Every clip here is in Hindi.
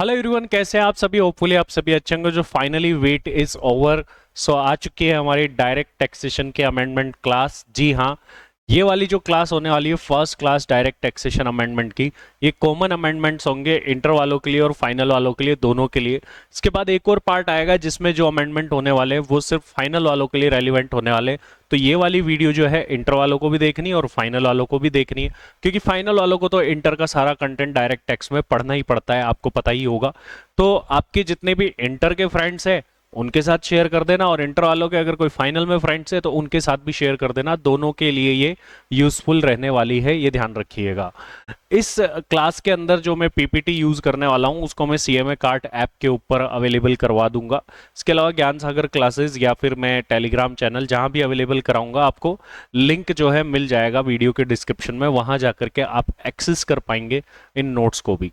हेलो एवरीवन, कैसे हैं आप सभी। होपफुली आप सभी अच्छे होंगे। जो फाइनली वेट इज ओवर। सो आ चुकी है हमारी डायरेक्ट टैक्सेशन के अमेंडमेंट क्लास। जी हाँ, ये वाली जो क्लास होने वाली है first class direct taxation amendment की, ये कॉमन अमेंडमेंट्स होंगे इंटर वालों के लिए और फाइनल वालों के लिए, दोनों के लिए। इसके बाद एक और पार्ट आएगा जिसमें जो अमेंडमेंट होने वाले हैं वो सिर्फ फाइनल वालों के लिए रेलिवेंट होने वाले हैं। तो ये वाली वीडियो जो है इंटर वालों को भी देखनी है और फाइनल वालों को भी देखनी है, क्योंकि फाइनल वालों को तो इंटर का सारा कंटेंट डायरेक्ट टैक्स में पढ़ना ही पड़ता है, आपको पता ही होगा। तो आपके जितने भी इंटर के फ्रेंड्स हैं उनके साथ शेयर कर देना, और इंटर वालों के अगर कोई फाइनल में फ्रेंड्स है तो उनके साथ भी शेयर कर देना। दोनों के लिए ये यूजफुल रहने वाली है, ये ध्यान रखिएगा। इस क्लास के अंदर जो मैं पीपीटी यूज करने वाला हूं उसको मैं सीएमए कार्ट ऐप के ऊपर अवेलेबल करवा दूंगा। इसके अलावा ज्ञान सागर क्लासेस या फिर मैं टेलीग्राम चैनल जहां भी अवेलेबल कराऊंगा, आपको लिंक जो है मिल जाएगा वीडियो के डिस्क्रिप्शन में, वहां जाकर के आप एक्सेस कर पाएंगे इन नोट्स को भी।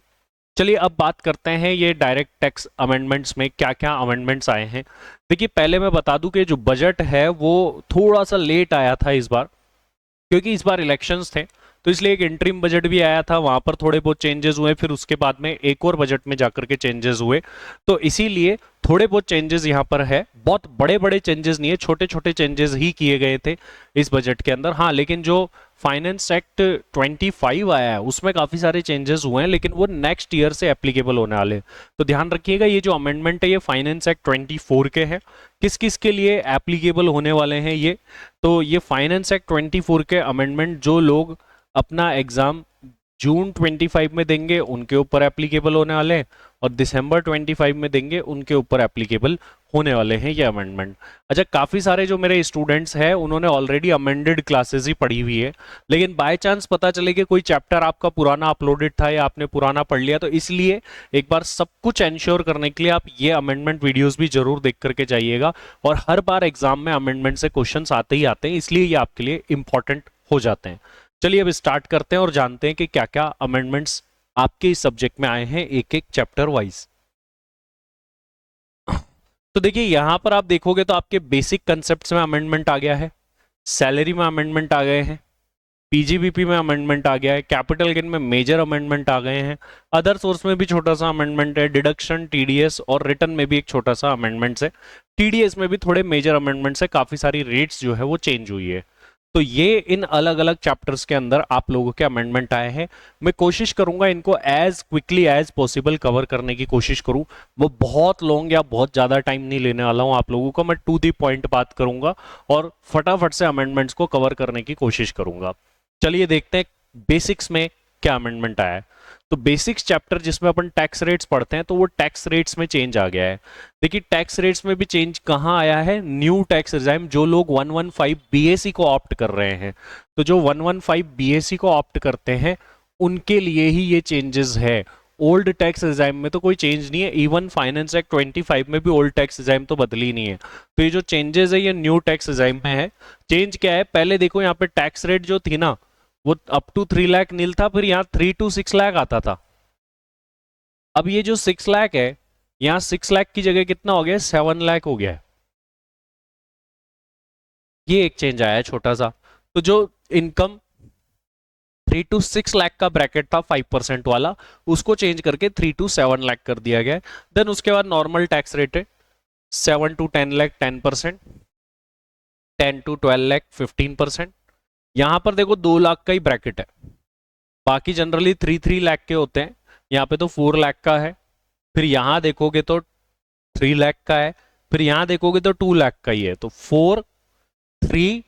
चलिए अब बात करते हैं ये डायरेक्ट टैक्स अमेंडमेंट्स में क्या क्या अमेंडमेंट्स आए हैं। देखिए, पहले मैं बता दूं कि जो बजट है वो थोड़ा सा लेट आया था इस बार, क्योंकि इस बार इलेक्शंस थे। तो इसलिए एक इंटरिम बजट भी आया था, वहां पर थोड़े बहुत चेंजेस हुए, फिर उसके बाद में एक और बजट में जाकर के चेंजेस हुए। तो इसीलिए थोड़े बहुत चेंजेस यहाँ पर है, बहुत बड़े बड़े चेंजेस नहीं है, छोटे छोटे चेंजेस ही किए गए थे इस बजट के अंदर। हाँ, लेकिन जो फाइनेंस एक्ट 25 आया है उसमें काफी सारे चेंजेस हुए हैं, लेकिन वो नेक्स्ट ईयर से एप्लीकेबल होने वाले हैं। तो ध्यान रखिएगा, ये जो अमेंडमेंट है ये फाइनेंस एक्ट 24 के हैं। किस किस के लिए एप्लीकेबल होने वाले हैं ये? तो ये फाइनेंस एक्ट 24 के अमेंडमेंट जो लोग अपना एग्जाम जून 25 में देंगे उनके ऊपर एप्लीकेबल होने वाले हैं, और दिसंबर 25 में देंगे उनके ऊपर एप्लीकेबल होने वाले हैं ये अमेंडमेंट। अच्छा, काफ़ी सारे जो मेरे स्टूडेंट्स हैं उन्होंने ऑलरेडी अमेंडेड क्लासेस ही पढ़ी हुई है, लेकिन बाय चांस पता चले कि कोई चैप्टर आपका पुराना अपलोडेड था या आपने पुराना पढ़ लिया, तो इसलिए एक बार सब कुछ एंश्योर करने के लिए आप ये अमेंडमेंट वीडियोस भी जरूर देख करके जाइएगा। और हर बार एग्जाम में अमेंडमेंट से क्वेश्चन आते ही आते हैं, इसलिए ये आपके लिए इंपॉर्टेंट हो जाते हैं। चलिए अब स्टार्ट करते हैं और जानते हैं कि क्या क्या अमेंडमेंट्स आपके इस सब्जेक्ट में आए हैं एक एक चैप्टर वाइज। तो देखिए, यहां पर आप देखोगे तो आपके बेसिक कंसेप्ट्स में अमेंडमेंट आ गया है, सैलरी में अमेंडमेंट आ गए हैं, पीजीबीपी में अमेंडमेंट आ गया है, कैपिटल गेन में मेजर अमेंडमेंट आ गए हैं, अदर सोर्स में भी छोटा सा अमेंडमेंट है, डिडक्शन, टीडीएस और रिटर्न में भी एक छोटा सा अमेंडमेंट है। टीडीएस में भी थोड़े मेजर अमेंडमेंट्स है, काफी सारी रेट्स जो है वो चेंज हुई है। तो ये इन अलग अलग चैप्टर्स के अंदर आप लोगों के अमेंडमेंट आए हैं। मैं कोशिश करूंगा इनको as quickly as possible cover करने की कोशिश करूं। वो बहुत लॉन्ग या बहुत ज्यादा टाइम नहीं लेने वाला हूं आप लोगों को, मैं टू दी पॉइंट बात करूंगा और फटाफट से अमेंडमेंट्स को कवर करने की कोशिश करूंगा। चलिए देखते हैं बेसिक्स में क्या अमेंडमेंट आया है। तो बेसिक्स चैप्टर जिसमें अपन टैक्स रेट्स पढ़ते हैं, तो वो टैक्स रेट्स में चेंज आ गया है। देखिए, टैक्स रेट्स में भी चेंज कहाँ आया है? न्यू टैक्स रिजाइम, जो लोग 115 बीएसी को ऑप्ट कर रहे हैं, तो जो 115 बीएसी को ऑप्ट करते हैं उनके लिए ही ये चेंजेस है। ओल्ड टैक्स रिजाइम में तो कोई चेंज नहीं है, इवन फाइनेंस एक्ट 25 में भी ओल्ड टैक्स रिजाइम तो बदली नहीं है। तो ये जो चेंजेस है ये न्यू टैक्स रिजाइम में है। चेंज क्या है? पहले देखो यहाँ पे टैक्स रेट जो थी ना वो अप टू 3 लाख नील था, फिर यहाँ 3 to 6 लाख आता था। अब ये जो 6 लाख है, यहाँ 6 लाख की जगह कितना हो गया? 7 लाख हो गया है। ये एक चेंज आया है छोटा सा। तो जो इनकम 3 to 6 लाख का ब्रैकेट था 5% वाला, उसको चेंज करके 3 to 7 लाख कर दिया गया है। देन उसके बाद नॉर्मल टैक्स रेट है 7 to 10 लाख 10%, 10 to 12 लाख 15%। यहां पर देखो 2 लाख का ही ब्रैकेट है, बाकी जनरली 3 लाख के होते हैं, यहाँ पे तो 4 लाख का है। फिर यहां देखोगे तो 3 लाख का है, फिर यहां देखोगे तो 2 लाख का ही है। तो 4, 3,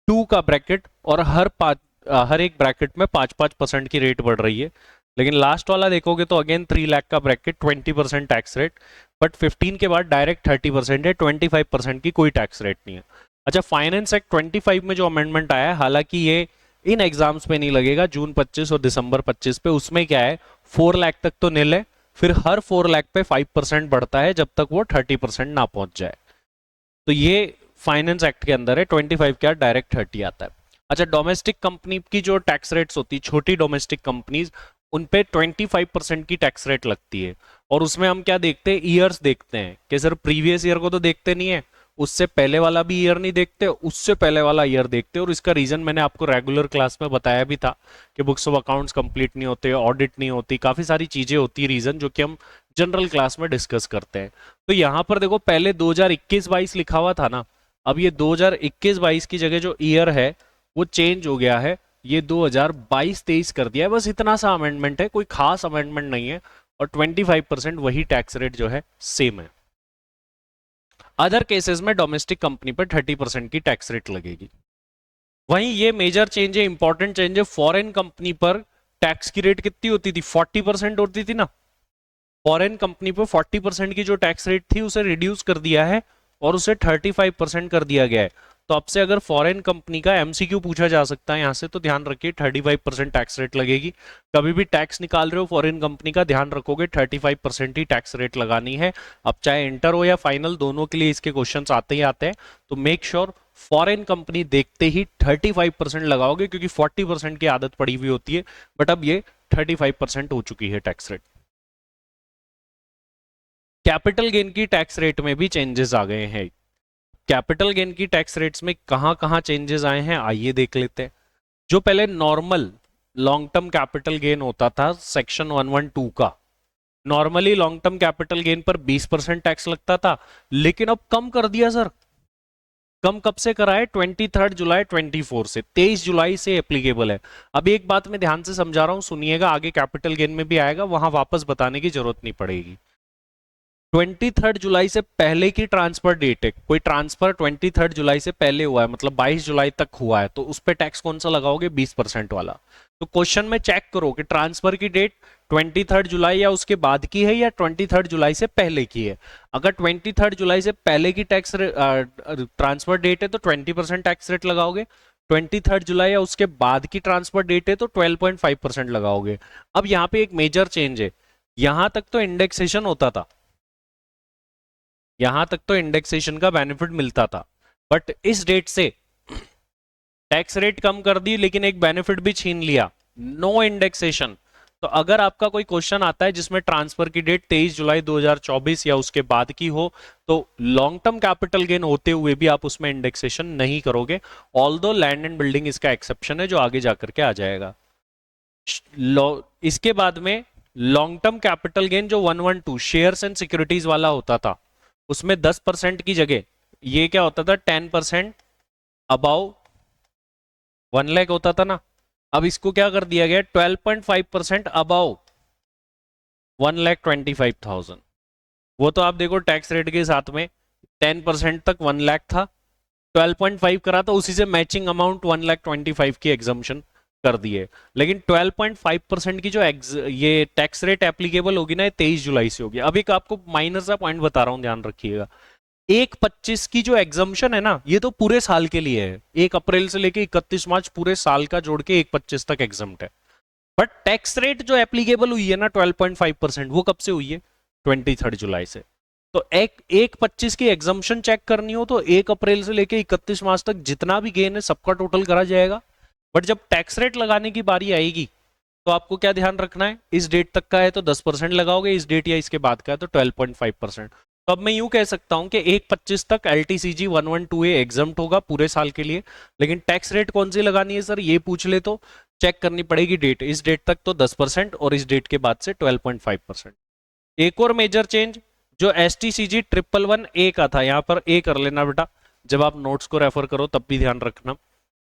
2 का ब्रैकेट, और हर एक ब्रैकेट में 5-5% की रेट बढ़ रही है। लेकिन लास्ट वाला देखोगे तो अगेन 3 लाख का ब्रैकेट, 20% टैक्स रेट, बट 15 के बाद डायरेक्ट 30% है, 25% की कोई टैक्स रेट नहीं है। अच्छा, फाइनेंस एक्ट 25 में जो अमेंडमेंट आया है, हालांकि ये इन एग्जाम्स पे नहीं लगेगा, जून 25 और दिसंबर 25 पे, उसमें क्या है 4 लाख तक तो निल है, फिर हर 4 लाख पे 5% बढ़ता है जब तक वो 30% ना पहुंच जाए। तो ये फाइनेंस एक्ट के अंदर है, 25 के बाद डायरेक्ट 30 आता है। अच्छा, डोमेस्टिक कंपनी की जो टैक्स रेट्स होती है, छोटी डोमेस्टिक कंपनीज, उन पे 25% की टैक्स रेट लगती है। और उसमें हम क्या देखते हैं? ईयर्स देखते हैं, कि सर प्रीवियस ईयर को तो देखते नहीं है, उससे पहले वाला भी ईयर नहीं देखते, उससे पहले वाला ईयर देखते। और इसका रीजन मैंने आपको रेगुलर क्लास में बताया भी था कि बुक्स ऑफ अकाउंट्स कंप्लीट नहीं होते, ऑडिट नहीं होती, काफी सारी चीजें होती है रीजन, जो कि हम जनरल क्लास में डिस्कस करते हैं। तो यहां पर देखो पहले 2021-22 लिखा हुआ था ना, अब ये 2021-22 की जगह जो ईयर है वो चेंज हो गया है, ये 2022-23 कर दिया है। बस इतना सा अमेंडमेंट है, कोई खास अमेंडमेंट नहीं है, और 25% वही टैक्स रेट जो है सेम है। अदर केसेस में डोमेस्टिक कंपनी पर 30% की टैक्स रेट लगेगी। वहीं ये मेजर चेंज है, इंपॉर्टेंट चेंज है, फॉरेन कंपनी पर टैक्स की रेट कितनी होती थी, 40% होती थी ना। फॉरेन कंपनी पर 40% की जो टैक्स रेट थी उसे रिड्यूस कर दिया है और उसे 35% कर दिया गया है। तो अब से अगर फॉरेन कंपनी का एमसीक्यू पूछा जा सकता है यहां से, तो ध्यान रखिए 35% टैक्स रेट लगेगी। कभी भी टैक्स निकाल रहे हो फॉरेन कंपनी का, ध्यान रखोगे 35% ही टैक्स रेट लगानी है। अब चाहे इंटर हो या फाइनल, दोनों के लिए इसके क्वेश्चन आते ही आते हैं। तो मेक श्योर फॉरेन कंपनी देखते ही 35% लगाओगे, क्योंकि 40% की आदत पड़ी हुई होती है, बट अब ये 35% हो चुकी है टैक्स रेट। कैपिटल गेन की टैक्स रेट में भी चेंजेस आ गए हैं। कैपिटल गेन की टैक्स रेट्स में कहां कहां चेंजेस आए हैं आइए देख लेते हैं। जो पहले normal long term capital gain होता था सेक्शन 112 का, normally long term capital gain पर 20% टैक्स लगता था, लेकिन अब कम कर दिया सर। कम कब से करा है, 23 जुलाई 24 से, 23 जुलाई से एप्लीकेबल है। अब एक बात मैं ध्यान से समझा रहा हूं, सुनिएगा, आगे कैपिटल गेन में भी आएगा, वहां वापस बताने की जरूरत नहीं पड़ेगी। 23 जुलाई से पहले की ट्रांसफर डेट है, कोई ट्रांसफर 23 जुलाई से पहले हुआ है, मतलब 22 जुलाई तक हुआ है, तो उस पर टैक्स कौन सा लगाओगे, 20% वाला। तो क्वेश्चन में चेक करो कि ट्रांसफर की डेट 23 जुलाई या उसके बाद की है या 23 जुलाई से पहले की है। अगर 23 जुलाई से पहले की टैक्स ट्रांसफर डेट है तो 20% टैक्स रेट लगाओगे। 23 जुलाई या उसके बाद की ट्रांसफर डेट है तो 12.5% लगाओगे। अब यहाँ पे एक मेजर चेंज है, यहां तक तो इंडेक्सेशन होता था, यहां तक तो इंडेक्सेशन का बेनिफिट मिलता था, बट इस डेट से टैक्स रेट कम कर दी, लेकिन एक बेनिफिट भी छीन लिया, नो इंडेक्सेशन। तो अगर आपका कोई क्वेश्चन आता है जिसमें ट्रांसफर की डेट 23 जुलाई 2024 या उसके बाद की हो, तो लॉन्ग टर्म कैपिटल गेन होते हुए भी आप उसमें इंडेक्सेशन नहीं करोगे। ऑल्दो लैंड एंड बिल्डिंग इसका एक्सेप्शन है, जो आगे जाकर के आ जाएगा। इसके बाद में लॉन्ग टर्म कैपिटल गेन जो 112 शेयर्स एंड सिक्योरिटीज वाला होता था, उसमें 10% की जगह ये क्या होता था, 10% अबाउ 1 लाख होता था ना। अब इसको क्या कर दिया गया, 12.5% अबाउ 1,25,000। वो तो आप देखो टैक्स रेट के साथ में 10% तक 1 लाख था, 12.5 करा तो उसी से मैचिंग अमाउंट 1,25,000 की एग्जाम्शन कर दिए। लेकिन 12.5% की जो ये टैक्स रेट एप्लीकेबल होगी ना, 23 जुलाई से होगी। अब एक आपको माइनर सा पॉइंट बता रहा हूं, ध्यान रखिएगा। 1/25 की जो एग्जाम्शन है ना, ये तो पूरे साल के लिए है, 1 अप्रैल से लेके 31 मार्च पूरे साल का जोड़ के 1/25 तक एग्जाम्ट है। बट टैक्स रेट जो एप्लीकेबल हुई है ना 12.5%, वो कब से हुई है, 23 जुलाई से। तो एक 25 की एग्जाम्शन चेक करनी हो तो 1 अप्रैल से लेके 31 मार्च तक जितना भी गेन है सबका टोटल करा जाएगा। बट जब टैक्स रेट लगाने की बारी आएगी तो आपको क्या ध्यान रखना है, इस डेट तक का है तो 10% लगाओगे, इस डेट या इसके बाद का है तो 12.5%। तो अब मैं यूं कह सकता हूं कि 1/25 तक LTCG 112A एग्जम्प्ट होगा पूरे साल के लिए। लेकिन टैक्स रेट कौन सी लगानी है सर, ये पूछ ले तो चेक करनी पड़ेगी डेट, इस डेट तक तो 10% और इस डेट के बाद से 12.5%। एक और मेजर चेंज जो STCG 111A का था, यहां पर ए कर लेना बेटा, जब आप नोट्स को रेफर करो तब भी ध्यान रखना।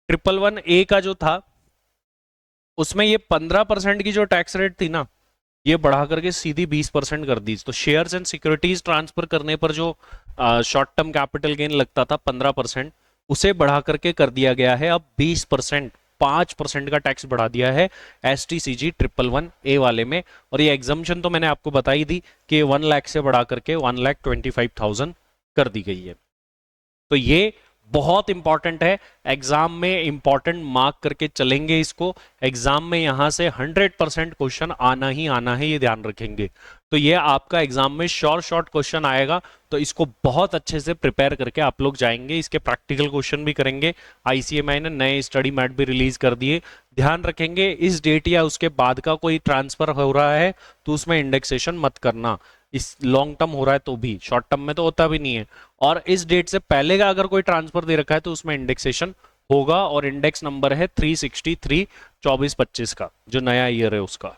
111A का जो था उसमें ये 15% की जो टैक्स रेट थी ना, ये बढ़ा करके सीधी 20% कर दी। तो शेयर्स एंड सिक्योरिटीज ट्रांसफर करने पर जो शॉर्ट टर्म कैपिटल गेन लगता था 15%, उसे बढ़ा करके कर दिया गया है अब 20%। 5% का टैक्स बढ़ा दिया है STCG 111A वाले में। और ये एग्जाम्शन तो मैंने आपको बताई दी कि 1 लाख से बढ़ा करके 1,25,000 कर दी गई है। तो ये बहुत इंपॉर्टेंट है, एग्जाम में इंपॉर्टेंट मार्क करके चलेंगे इसको। एग्जाम में यहां से 100% क्वेश्चन आना ही आना है, ये ध्यान रखेंगे। तो ये आपका एग्जाम में शॉर्ट क्वेश्चन आएगा, तो इसको बहुत अच्छे से प्रिपेयर करके आप लोग जाएंगे। इसके प्रैक्टिकल क्वेश्चन भी करेंगे, ICMI ने नए स्टडी मैट भी रिलीज कर दिए। ध्यान रखेंगे इस डेट या उसके बाद का कोई ट्रांसफर हो रहा है तो उसमें इंडेक्सेशन मत करना, इस लॉन्ग टर्म हो रहा है तो भी, शॉर्ट टर्म में तो होता भी नहीं है। और इस डेट से पहले का अगर कोई ट्रांसफर दे रखा है तो उसमें इंडेक्सेशन होगा, और इंडेक्स नंबर है 363 24-25 का, जो नया ईयर है उसका।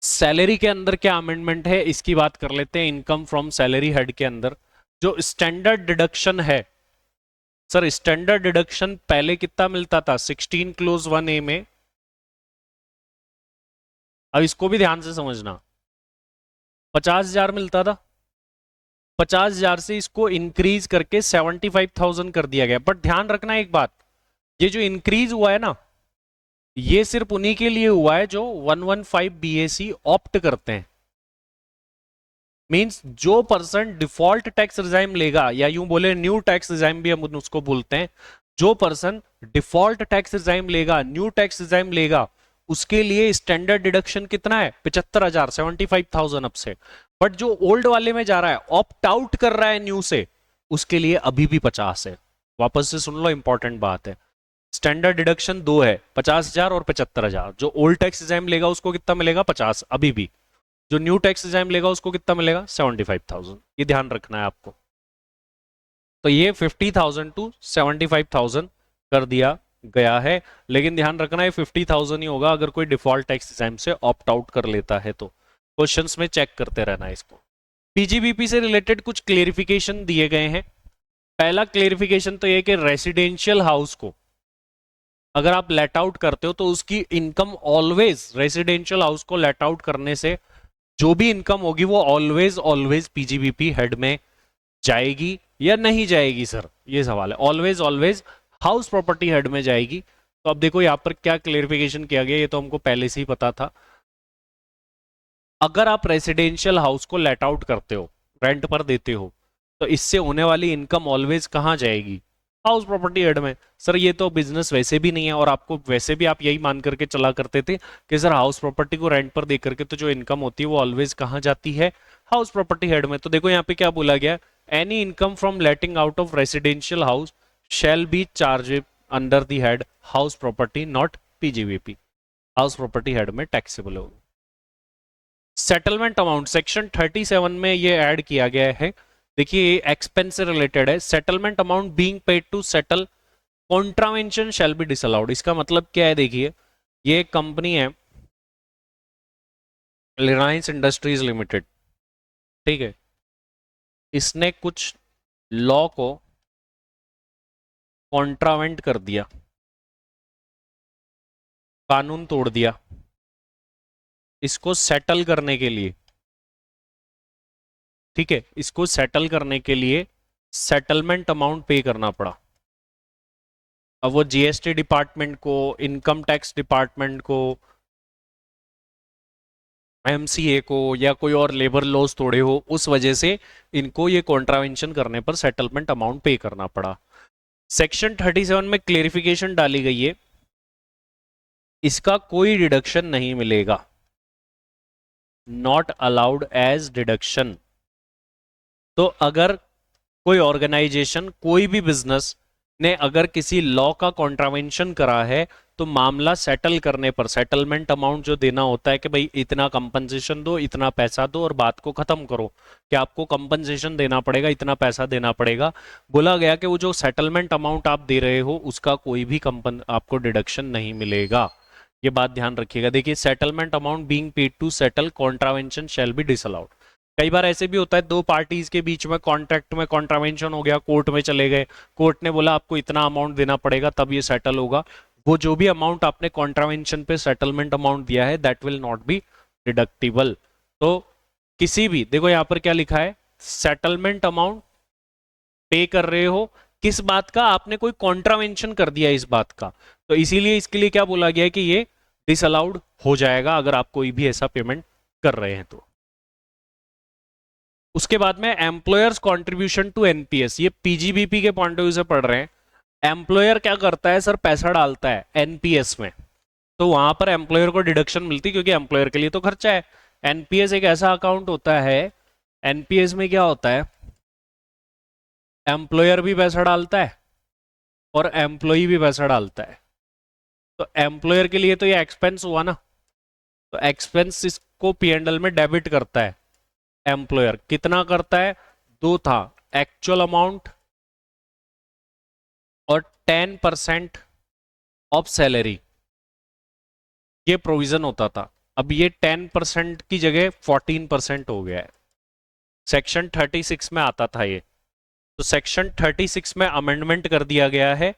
सैलरी के अंदर क्या अमेंडमेंट है इसकी बात कर लेते हैं। इनकम फ्रॉम सैलरी हेड के अंदर जो स्टैंडर्ड डिडक्शन है, सर स्टैंडर्ड डिडक्शन पहले कितना मिलता था 16 क्लोज 1A में, अब इसको भी ध्यान से समझना, 50,000 मिलता था, 50,000 से इसको इंक्रीज करके 75,000 कर दिया गया। बट ध्यान रखना एक बात, ये जो इंक्रीज हुआ है ना, ये सिर्फ उन्हीं के लिए हुआ है जो 115 बीएसी ऑप्ट करते हैं। मींस जो पर्सन डिफॉल्ट टैक्स रिजाइम लेगा, या यूं बोले न्यू टैक्स रिजाइम भी हम उसको बोलते हैं, जो पर्सन डिफॉल्ट टैक्स रिजाइम लेगा, न्यू टैक्स रिजाइम लेगा, उसके लिए स्टैंडर्ड डिडक्शन कितना है 75,000, 75,000 अब से। बट जो ओल्ड वाले में जा रहा है, ऑप्ट आउट कर रहा है न्यू से, उसके लिए अभी भी 50 है। वापस से सुन लो, इंपॉर्टेंट बात है। स्टैंडर्ड डिडक्शन दो है, 50,000 और 75,000। जो ओल्ड टैक्स रिजाइम लेगा उसको कितना मिलेगा 50 अभी भी, जो न्यू टैक्स रिजाइम लेगा उसको कितना मिलेगा 75,000। ये ध्यान रखना है आपको। तो ये 50,000 टू 75,000 कर दिया गया है, लेकिन ध्यान रखना है 50,000 ही होगा अगर कोई डिफॉल्ट टैक्स रिजाइम से ऑप्ट आउट कर लेता है तो। क्वेश्चंस में चेक करते रहना इसको। पीजीबीपी से रिलेटेड कुछ क्लेरिफिकेशन दिए गए हैं। पहला क्लेरिफिकेशन तो ये कि रेसिडेंशियल हाउस को अगर आप लेट आउट करते हो तो उसकी इनकम ऑलवेज, रेसिडेंशियल हाउस को लेट आउट करने से जो भी इनकम होगी वो ऑलवेज ऑलवेज पीजीबीपी हेड में जाएगी या नहीं जाएगी सर, ये सवाल है। Always always house property head में जाएगी। तो अब देखो यहां पर क्या क्लेरिफिकेशन किया गया, ये तो हमको पहले से ही पता था। अगर आप रेसिडेंशियल हाउस को लेट आउट करते हो, रेंट पर देते हो, तो इससे होने वाली इनकम ऑलवेज कहां जाएगी, हाउस प्रॉपर्टी हेड में। सर ये तो बिजनेस वैसे भी नहीं है, और आपको वैसे भी आप यही मान करके चला करते थे कि सर हाउस प्रॉपर्टी को रेंट पर दे करके तो जो इनकम होती है वो ऑलवेज कहां जाती है, हाउस प्रॉपर्टी हेड में। तो देखो यहाँ पे क्या बोला गया, any income from letting out of residential house shall be charge under the head house property not PGBP, house property head में टैक्सेबल होगी। सेटलमेंट अमाउंट सेक्शन 37 में ये ऐड किया गया है। देखिए एक्सपेंस से रिलेटेड है। Settlement amount being paid to settle contravention shall be disallowed. इसका मतलब क्या है, देखिए ये एक कंपनी है रिलायंस इंडस्ट्रीज लिमिटेड, ठीक है, इसने कुछ लॉ को कॉन्ट्रावेंट कर दिया, कानून तोड़ दिया। इसको सेटल करने के लिए, ठीक है, इसको सेटल करने के लिए सेटलमेंट अमाउंट पे करना पड़ा। अब वो जीएसटी डिपार्टमेंट को, इनकम टैक्स डिपार्टमेंट को, एमसीए को, या कोई और लेबर लॉज तोड़े हो, उस वजह से इनको ये कॉन्ट्रावेंशन करने पर सेटलमेंट अमाउंट पे करना पड़ा। सेक्शन 37 में क्लेरिफिकेशन डाली गई है, इसका कोई डिडक्शन नहीं मिलेगा, नॉट अलाउड एज डिडक्शन। तो अगर कोई ऑर्गेनाइजेशन, कोई भी बिजनेस ने अगर किसी लॉ का कॉन्ट्रावेंशन करा है, तो मामला सेटल करने पर सेटलमेंट अमाउंट जो देना होता है कि भाई इतना कंपनसेशन दो, इतना पैसा दो और बात को खत्म करो, कि आपको कंपनसेशन देना पड़ेगा, इतना पैसा देना पड़ेगा। बोला गया कि वो जो सेटलमेंट अमाउंट आप दे रहे हो उसका कोई भी आपको डिडक्शन नहीं मिलेगा। ये बात ध्यान रखिएगा। देखिए settlement amount being paid to settle contravention shall be disallowed. कई बार ऐसे भी होता है दो पार्टीज के बीच में कॉन्ट्रैक्ट में कॉन्ट्रावेंशन हो गया, कोर्ट में चले गए, कोर्ट ने बोला आपको इतना अमाउंट देना पड़ेगा तब ये सेटल होगा। वो जो भी अमाउंट आपने कॉन्ट्रावेंशन पे सेटलमेंट अमाउंट दिया है that will not be deductible. तो किसी भी, देखो यहां पर क्या लिखा है, सेटलमेंट अमाउंट पे कर रहे हो किस बात का, आपने कोई कॉन्ट्रावेंशन कर दिया इस बात का, तो इसीलिए इसके लिए क्या बोला गया है कि ये डिसअलाउड हो जाएगा अगर आप कोई भी ऐसा पेमेंट कर रहे हैं तो। उसके बाद में एम्प्लॉयर्स कंट्रीब्यूशन टू एनपीएस, ये पीजीबीपी के पॉइंट ऑफ व्यू से पढ़ रहे हैं। एम्प्लॉयर क्या करता है सर, पैसा डालता है एनपीएस में, तो वहां पर एम्प्लॉयर को डिडक्शन मिलती, क्योंकि एम्प्लॉयर के लिए तो खर्चा है। एनपीएस एक ऐसा अकाउंट होता है, एनपीएस में क्या होता है, एम्प्लॉयर भी पैसा डालता है और एम्प्लॉई भी पैसा डालता है। तो एम्प्लॉयर के लिए तो ये एक्सपेंस हुआ ना, तो एक्सपेंस इसको पीएनएल में डेबिट करता है। एम्प्लॉयर कितना करता है, दो था, एक्चुअल अमाउंट और 10% ऑफ सैलरी, ये प्रोविजन होता था। अब ये 10% की जगह 14% हो गया है। सेक्शन 36 में आता था ये, तो सेक्शन 36 में अमेंडमेंट कर दिया गया है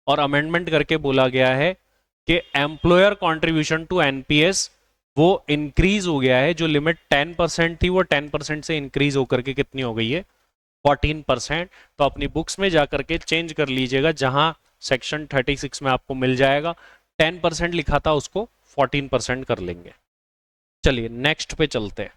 और अमेंडमेंट करके बोला गया है कि एम्प्लॉयर कंट्रीब्यूशन टू एनपीएस वो इंक्रीज हो गया है। जो लिमिट 10% थी वो 10% से इंक्रीज होकर के कितनी हो गई है, 14%। तो अपनी बुक्स में जाकर के चेंज कर लीजिएगा, जहां सेक्शन 36 में आपको मिल जाएगा 10% लिखा था उसको 14% कर लेंगे। चलिए नेक्स्ट पे चलते हैं।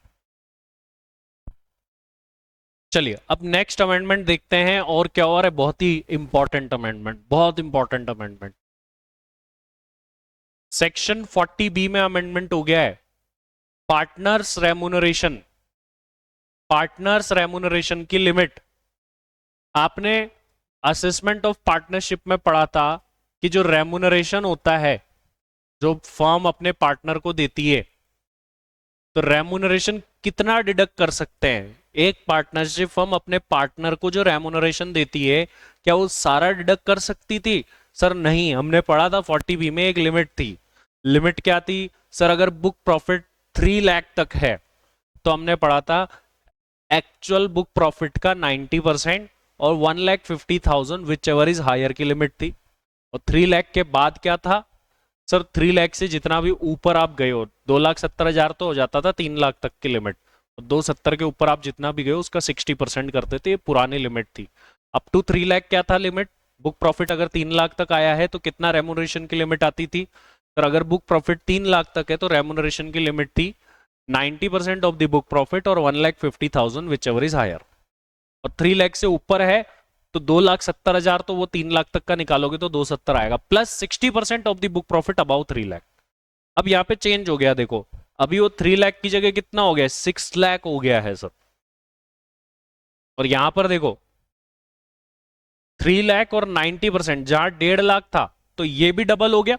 चलिए अब नेक्स्ट अमेंडमेंट देखते हैं और क्या और है, बहुत ही इंपॉर्टेंट अमेंडमेंट, बहुत इंपॉर्टेंट अमेंडमेंट। सेक्शन 40B में अमेंडमेंट हो गया है। पार्टनर्स रेमुनरेशन, पार्टनर्स रेमुनरेशन की लिमिट, आपने असेसमेंट ऑफ पार्टनरशिप में पढ़ा था कि जो रेमुनरेशन होता है जो फर्म अपने पार्टनर को देती है, तो रेमुनरेशन कितना डिडक्ट कर सकते हैं। एक पार्टनरशिप फर्म अपने पार्टनर को जो रेमुनरेशन देती है, क्या वो सारा डिडक्ट कर सकती थी? सर नहीं, हमने पढ़ा था 40B में एक लिमिट थी। लिमिट क्या थी सर? अगर बुक प्रॉफिट 3 लाख तक है तो हमने पढ़ा था एक्चुअल बुक प्रॉफिट का 90% और 1,50,000 विच एवर इज हायर की लिमिट थी। और 3 लाख के बाद क्या था सर? 3 लाख से जितना भी ऊपर आप गए हो, 2,70,000 तो हो जाता था 3 लाख तक की लिमिट, 270 के ऊपर आप जितना भी गए हो उसका 60% करते थे। ये पुरानी लिमिट थी। अप टू 3 लाख क्या था लिमिट? बुक प्रॉफिट अगर 3 लाख तक आया है तो कितना रेमुनरेशन की लिमिट आती थी? सर अगर बुक प्रॉफिट 3 लाख तक है तो रेमुनरेशन की लिमिट थी 90% ऑफ द बुक प्रॉफिट और 1,50,000 विच एवर इज हायर। और 3 लाख से ऊपर है तो 2,70,000, तो वो 3 लाख तक का निकालोगे तो 270 आएगा, plus 60% of the book profit above 3 lakh. अब यहाँ पे चेंज हो गया, देखो अभी वो 3 लाख की जगह कितना हो गया, 6 लाख हो गया है सर। और यहां पर देखो 3 लाख और 90%, जहां 1.5 लाख था तो ये भी डबल हो गया,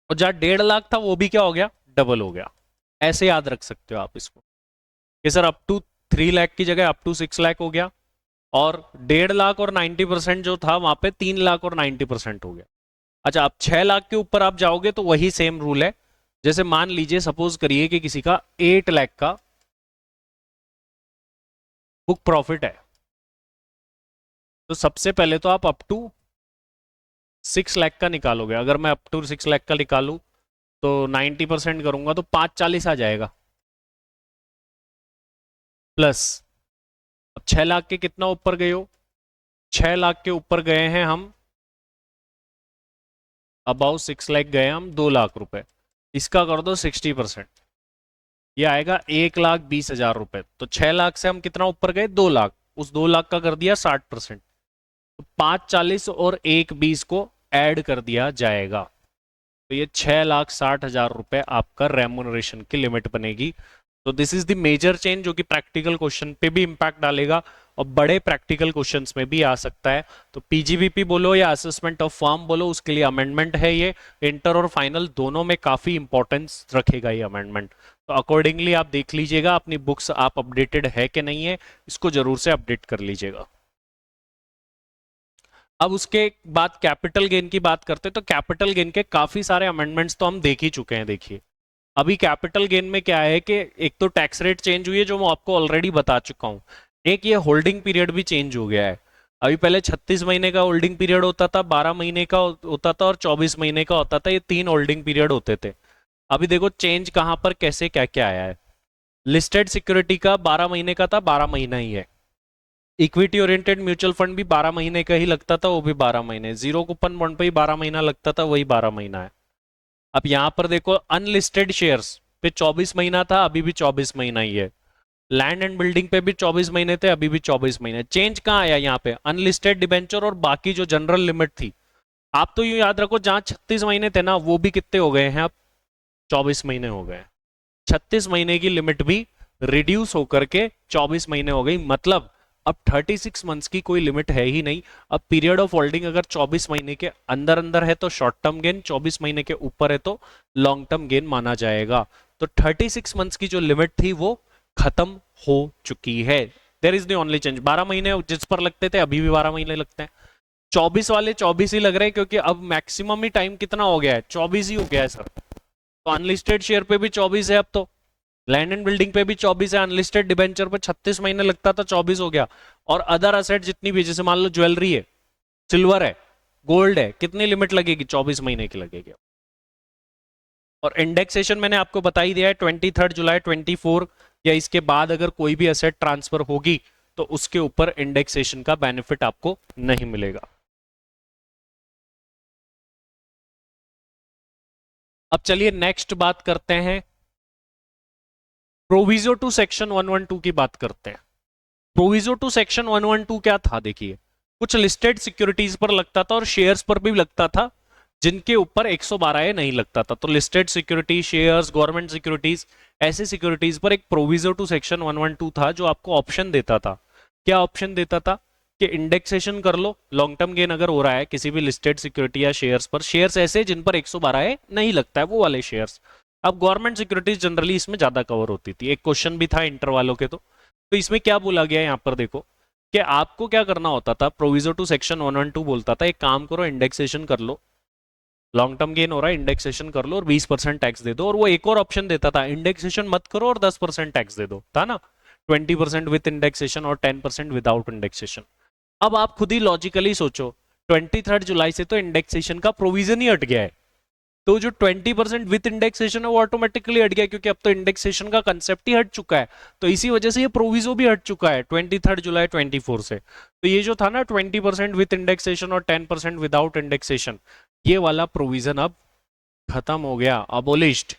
और जहां 1.5 लाख था वो भी क्या हो गया, डबल हो गया। ऐसे याद रख सकते हो आप इसको कि सर अप टू 3 लाख की जगह अप टू 6 लाख हो गया, और 1.5 लाख और 90% जो था वहां पे 3 लाख और 90% हो गया। अच्छा, अब 6 लाख के ऊपर आप जाओगे तो वही सेम रूल है। जैसे मान लीजिए, सपोज करिए कि किसी का 8 लाख का बुक प्रॉफिट है, तो सबसे पहले तो आप अप टू 6 लाख का निकालोगे। अगर मैं अप टू 6 लाख का निकालू तो 90% करूंगा तो 540 आ जाएगा, प्लस अब 6 लाख के कितना ऊपर गए हो, 6 लाख के ऊपर गए हैं हम, अबाउ 6 लाख गए हम 2 लाख रुपए, इसका कर दो 60%, ये आएगा 1,20,000 रुपए। तो 6 लाख से हम कितना ऊपर गए, 2 लाख, उस 2 लाख का कर दिया 60%, तो 540 और 1,20 को ऐड कर दिया जाएगा, तो ये 6,60,000 रुपए आपका रेमुनरेशन की लिमिट बनेगी। तो this is the major change जो कि प्रैक्टिकल क्वेश्चन पे भी इंपैक्ट डालेगा और बड़े प्रैक्टिकल क्वेश्चंस में भी आ सकता है। तो पीजीबीपी बोलो या असेसमेंट ऑफ फॉर्म बोलो, उसके लिए अमेंडमेंट है ये। इंटर और फाइनल दोनों में काफी इंपॉर्टेंस रखेगा ये अमेंडमेंट। तो अकॉर्डिंगली आप देख लीजिएगा अपनी बुक्स आप अपडेटेड है कि नहीं है, इसको जरूर से अपडेट कर लीजिएगा। अब उसके बाद कैपिटल गेन की बात करते हैं, तो कैपिटल गेन के काफी सारे अमेंडमेंट्स तो हम देख ही चुके हैं। देखिए अभी कैपिटल गेन में क्या है कि एक तो टैक्स रेट चेंज हुई है जो मैं आपको ऑलरेडी बता चुका हूं, एक ये होल्डिंग पीरियड भी चेंज हो गया है। अभी पहले 36 महीने का होल्डिंग पीरियड होता था, 12 महीने का होता था और 24 महीने का होता था, ये 3 होल्डिंग पीरियड होते थे। अभी देखो चेंज कहां पर कैसे क्या क्या आया है। लिस्टेड सिक्योरिटी का 12 महीने का था, 12 महीना ही है। इक्विटी ओरिएंटेड म्यूचुअल फंड भी 12 महीने का ही लगता था, वो भी 12 महीने। जीरो कूपन बॉन्ड पे ही 12 महीना लगता था, वही 12 महीना है। अब यहां पर देखो अनलिस्टेड शेयर्स पे 24 महीना था, अभी भी 24 महीना ही है। लैंड एंड बिल्डिंग पे भी 24 महीने थे, अभी भी 24 महीने। चेंज कहां आया यहाँ पे, अनलिस्टेड डिबेंचर और बाकी जो जनरल लिमिट थी। आप तो यूं याद रखो, जहां 36 महीने थे ना, वो भी कितने हो गए हैं अब, 24 महीने हो गए। 36 महीने की लिमिट भी रिड्यूस होकर के 24 महीने हो गई। मतलब अब 36 मंथ्स की कोई लिमिट है ही नहीं। अब पीरियड ऑफ होल्डिंग अगर 24 महीने के अंदर अंदर है तो शॉर्ट टर्म गेन, 24 महीने के ऊपर है तो लॉन्ग टर्म गेन माना जाएगा। तो 36 मंथ्स की जो लिमिट थी वो खत्म हो चुकी है। There is the only change. 12 महीने जिस पर लगते थे अभी भी 12 महीने लगते हैं, 24 वाले 24 ही लग रहे हैं क्योंकि अब मैक्सिमम ही टाइम कितना हो गया है, 24 ही हो गया है सर। तो अनलिस्टेड शेयर पे भी 24 है अब तो, लैंड एंड बिल्डिंग पे भी 24 है, अनलिस्टेड डिबेंचर पे 36 महीने लगता था, 24 हो गया। और अदर असेट जितनी भी, जैसे मान लो ज्वेलरी है, सिल्वर है, गोल्ड है, कितनी लिमिट लगेगी, 24 महीने की लगेगी। और इंडेक्सेशन मैंने आपको बता ही दिया है, 23 जुलाई 24 या इसके बाद अगर कोई भी असेट ट्रांसफर होगी तो उसके ऊपर इंडेक्सेशन का बेनिफिट आपको नहीं मिलेगा। अब चलिए नेक्स्ट बात करते हैं, प्रोविजो टू सेक्शन 112 की बात करते हैं। प्रोविजो टू सेक्शन 112 क्या था, देखिए कुछ लिस्टेड सिक्योरिटीज पर लगता था और शेयर्स पर भी लगता था, जिनके ऊपर 112 नहीं लगता था। तो listed security, shares, government securities, ऐसे सिक्योरिटीज पर एक प्रोविजो टू सेक्शन 112 था जो आपको ऑप्शन देता था। क्या ऑप्शन देता था कि इंडेक्सेशन कर लो लॉन्ग टर्म गेन अगर हो रहा है किसी भी लिस्टेड सिक्योरिटी या शेयर्स पर, शेयर्स ऐसे जिन पर 112 नहीं लगता है वो वाले शेयर्स। अब गवर्नमेंट सिक्योरिटीज जनरली इसमें ज्यादा कवर होती थी। एक क्वेश्चन भी था इंटर वालों के, तो इसमें क्या बोला गया यहाँ पर देखो कि आपको क्या करना होता था, प्रोविजो टू सेक्शन 112 बोलता था एक काम करो, इंडेक्सेशन कर लो, लॉन्ग टर्म गेन हो रहा है, इंडेक्सेशन कर लो और 20% टैक्स दे दो। और वो एक और ऑप्शन देता था, इंडेक्सेशन मत करो और 10% टैक्स दे दो, था ना, 20% विथ इंडेक्सेशन और 10% विदाउट इंडेक्सेशन। अब आप खुद ही लॉजिकली सोचो, 23 जुलाई से तो इंडेक्सेशन का प्रोविजन ही हट गया है, तो जो 20% विथ इंडेक्सेशन है वो ऑटोमेटिकली हट गया, क्योंकि अब तो इंडेक्सेशन का कंसेप्ट ही हट चुका है। तो इसी वजह से ये प्रोविजो भी हट चुका है 23 जुलाई 24 से। तो ये जो था ना 20% विथ इंडेक्सेशन और 10% विदाउट इंडेक्सेशन, ये वाला प्रोविजन अब खत्म हो गया, अबोलिश्ड।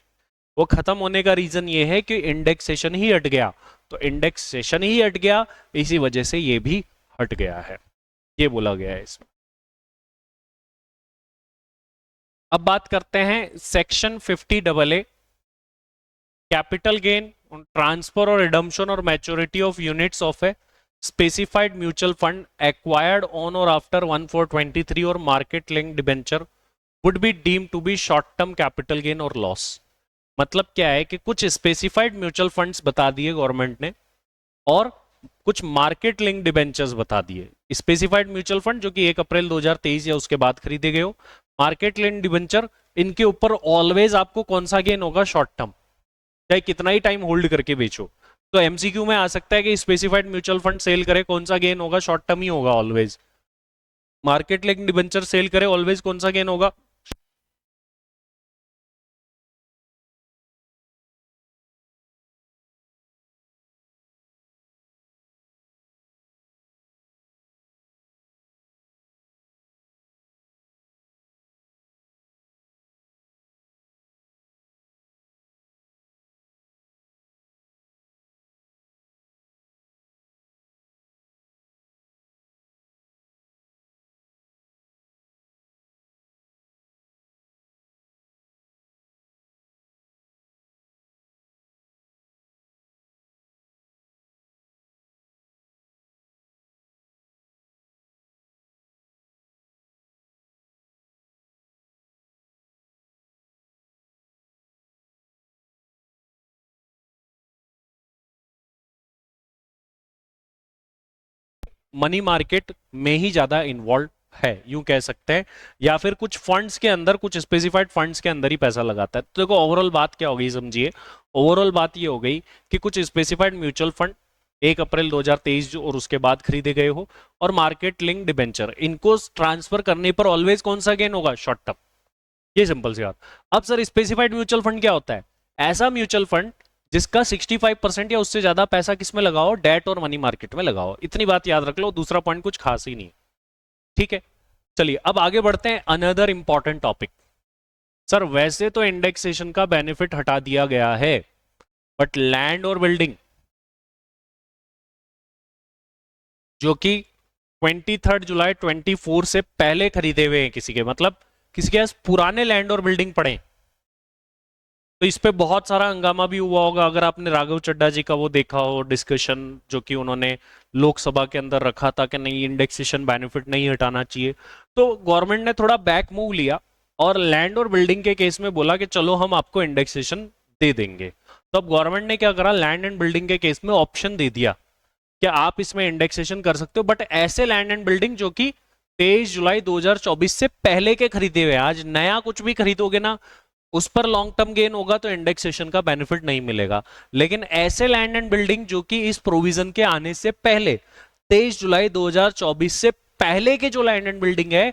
वो खत्म होने का रीजन ये है कि इंडेक्सेशन ही हट गया। तो इंडेक्सेशन ही हट गया, इसी वजह से ये भी हट गया है, ये बोला गया है इसमें। अब बात करते हैं section 50AA, capital gain, transfer और रिडम्पशन और maturity of units of a specified mutual fund acquired on और आफ्टर 1423 और market link debenture would be deemed to be short term capital gain और लॉस। मतलब क्या है कि कुछ स्पेसिफाइड म्यूचुअल फंड्स बता दिए गवर्नमेंट ने और कुछ मार्केट लिंक डिबेंचर्स बता दिए। स्पेसिफाइड म्यूचुअल फंड जो कि 1 अप्रैल 2023 या उसके बाद खरीदे गए हो, मार्केट लिंक डिबेंचर, इनके ऊपर ऑलवेज आपको कौन सा गेन होगा, शॉर्ट टर्म, चाहे कितना ही टाइम होल्ड करके बेचो। तो एमसीक्यू में आ सकता है कि स्पेसिफाइड म्यूचुअल फंड सेल करे, कौन सा गेन होगा, शॉर्ट टर्म ही होगा always. Market link debenture sale करे, ऑलवेज कौन सा गेन होगा। मनी मार्केट में ही ज्यादा इन्वॉल्व है, यूं कह सकते हैं, या फिर कुछ फंड्स के अंदर, कुछ स्पेसिफाइड फंड्स के अंदर ही पैसा लगाता है। तो देखो ओवरऑल बात क्या हो गई समझिए, ओवरऑल बात ये हो गई कि कुछ स्पेसिफाइड म्यूचुअल फंड 1 अप्रैल 2023 जो और उसके बाद खरीदे गए हो, और मार्केट लिंक डिबेंचर, इनको ट्रांसफर करने पर ऑलवेज कौन सा गेन होगा, शॉर्ट टर्म। ये सिंपल सी बात। अब सर स्पेसिफाइड म्यूचुअल फंड क्या होता है, ऐसा म्यूचुअल फंड जिसका 65% या उससे ज्यादा पैसा किसमें लगाओ, डेट और मनी मार्केट में लगाओ। इतनी बात याद रख लो, दूसरा पॉइंट कुछ खास ही नहीं, ठीक है। चलिए अब आगे बढ़ते हैं, अनदर इंपॉर्टेंट टॉपिक। सर वैसे तो इंडेक्सेशन का बेनिफिट हटा दिया गया है, बट लैंड और बिल्डिंग जो कि 23 जुलाई 24 से पहले खरीदे हुए हैं किसी के, मतलब किसी के पास पुराने लैंड और बिल्डिंग पड़े, तो इस पे बहुत सारा हंगामा भी हुआ होगा। अगर आपने राघव चड्ढा जी का वो देखा हो डिस्कशन जो कि उन्होंने लोकसभा के अंदर रखा था कि नहीं इंडेक्सेशन बेनिफिट नहीं हटाना चाहिए, तो गवर्नमेंट ने थोड़ा बैक मूव लिया और लैंड और बिल्डिंग के केस में बोला कि चलो हम आपको इंडेक्सेशन दे देंगे। तो अब गवर्नमेंट ने क्या करा, लैंड एंड बिल्डिंग के केस में ऑप्शन दे दिया कि आप इसमें इंडेक्सेशन कर सकते हो, बट ऐसे लैंड एंड बिल्डिंग जो कि 23 जुलाई 2024 से पहले के खरीदे हुए, आज नया कुछ भी खरीदोगे ना उस पर लॉन्ग टर्म गेन होगा तो इंडेक्सेशन का बेनिफिट नहीं मिलेगा। लेकिन ऐसे लैंड एंड बिल्डिंग जो कि इस प्रोविजन के आने से पहले 23 जुलाई 2024 से पहले के जो लैंड एंड बिल्डिंग है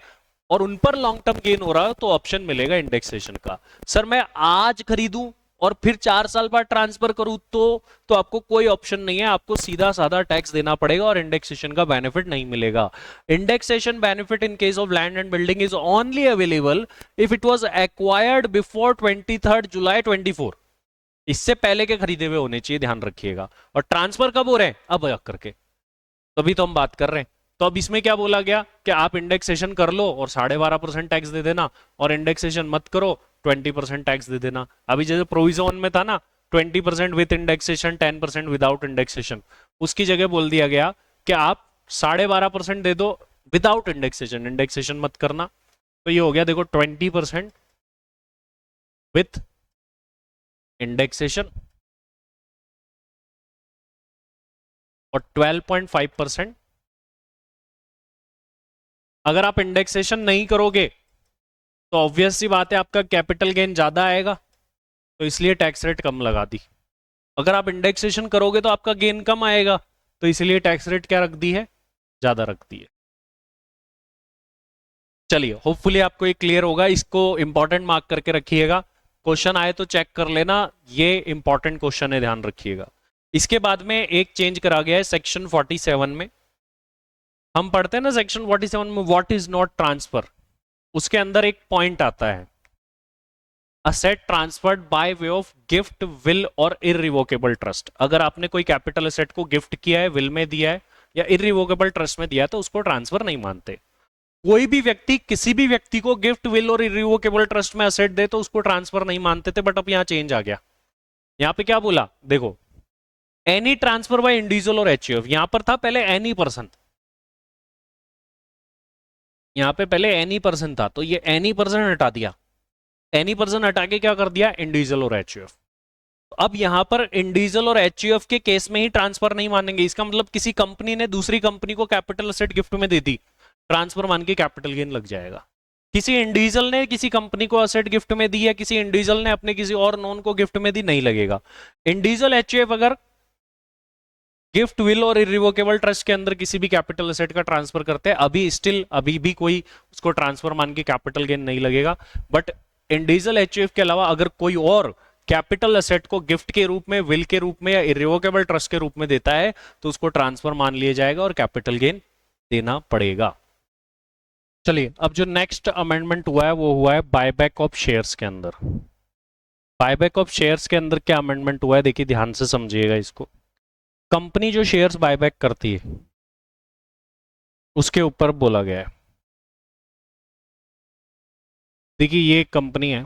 और उन पर लॉन्ग टर्म गेन हो रहा है तो ऑप्शन मिलेगा इंडेक्सेशन का। सर मैं आज खरीदूं और फिर 4 साल बाद ट्रांसफर करूं तो आपको कोई ऑप्शन नहीं है, आपको सीधा साधा टैक्स देना पड़ेगा और इंडेक्सेशन का बेनिफिट नहीं मिलेगा। Indexation benefit in case of land and building is only available if it was acquired before 23 जुलाई 24। इससे पहले के खरीदे हुए होने चाहिए, ध्यान रखिएगा। और ट्रांसफर कब हो रहे हैं? अब करके, तभी तो हम बात कर रहे हैं। तो अब इसमें क्या बोला गया कि आप इंडेक्सेशन कर लो और 12.5% टैक्स दे देना, और इंडेक्सेशन मत करो 20% टैक्स दे देना। अभी जैसे प्रोविजन में था ना 20% विद इंडेक्सेशन, 10% विदाउट इंडेक्सेशन, उसकी जगह बोल दिया गया कि आप 12.5% दे दो विदाउट इंडेक्सेशन, इंडेक्सेशन मत करना। तो ये हो गया देखो 20% विथ इंडेक्सेशन और 12.5% अगर आप इंडेक्सेशन नहीं करोगे तो ऑब्वियस सी बात है आपका कैपिटल गेन ज्यादा आएगा, तो इसलिए टैक्स रेट कम लगा दी। अगर आप इंडेक्सेशन करोगे तो आपका गेन कम आएगा, तो इसलिए टैक्स रेट क्या रख दी है? ज्यादा रख दी है। चलिए होपफुली आपको ये क्लियर होगा, इसको इंपॉर्टेंट मार्क करके रखिएगा, क्वेश्चन आए तो चेक कर लेना, ये इंपॉर्टेंट क्वेश्चन है, ध्यान रखिएगा। इसके बाद में एक चेंज करा गया है सेक्शन 47 में। हम पढ़ते हैं ना सेक्शन 47 में व्हाट इज नॉट ट्रांसफर, उसके अंदर एक पॉइंट आता है asset transferred by way of gift, will और इररिवोकेबल ट्रस्ट। अगर आपने कोई कैपिटल असेट को गिफ्ट किया है, विल में दिया है या इररिवोकेबल ट्रस्ट में दिया है तो उसको ट्रांसफर नहीं मानते। कोई भी व्यक्ति किसी भी व्यक्ति को गिफ्ट, विल और इररिवोकेबल ट्रस्ट में असेट दे तो उसको ट्रांसफर नहीं मानते थे, बट अब यहां चेंज आ गया। यहां पे क्या बोला देखो, एनी ट्रांसफर बाय इंडिविजुअल और एचयूएफ। यहां पर था पहले एनी पर्सन, यहां पे पहले एनी पर्सन था, तो ये एनी पर्सन हटा दिया, एनी पर्सन हटा के क्या कर दिया? इंडिविजुअल और एचयूएफ। अब यहां पर इंडिविजुअल और एचयूएफ के केस में ही ट्रांसफर नहीं मानेंगे। इसका मतलब किसी कंपनी ने दूसरी कंपनी को कैपिटल असेट गिफ्ट में दे दी, ट्रांसफर मान के कैपिटल गेन लग जाएगा। किसी इंडिविजुअल ने किसी कंपनी को असेट गिफ्ट में दी है, किसी इंडिविजुअल ने अपने किसी और नॉन को गिफ्ट में दी, नहीं लगेगा। इंडिविजुअल एचयूएफ अगर गिफ्ट, विल और इररिवोकेबल ट्रस्ट के अंदर किसी भी कैपिटल असेट का ट्रांसफर करते हैं, अभी भी कोई उसको ट्रांसफर मान के कैपिटल गेन नहीं लगेगा। बट इंडिविजुअल एचयूएफ के अलावा अगर कोई और कैपिटल असेट को गिफ्ट के रूप में, विल के रूप में या इररिवोकेबल ट्रस्ट के रूप में देता है तो उसको ट्रांसफर मान लिया जाएगा और कैपिटल गेन देना पड़ेगा। चलिए अब जो नेक्स्ट अमेंडमेंट हुआ है वो हुआ है बायबैक ऑफ शेयर्स के अंदर। बायबैक ऑफ शेयर्स के अंदर क्या अमेंडमेंट हुआ है, देखिए ध्यान से समझिएगा इसको। कंपनी जो शेयर्स बायबैक करती है उसके ऊपर बोला गया है, देखिए ये कंपनी है,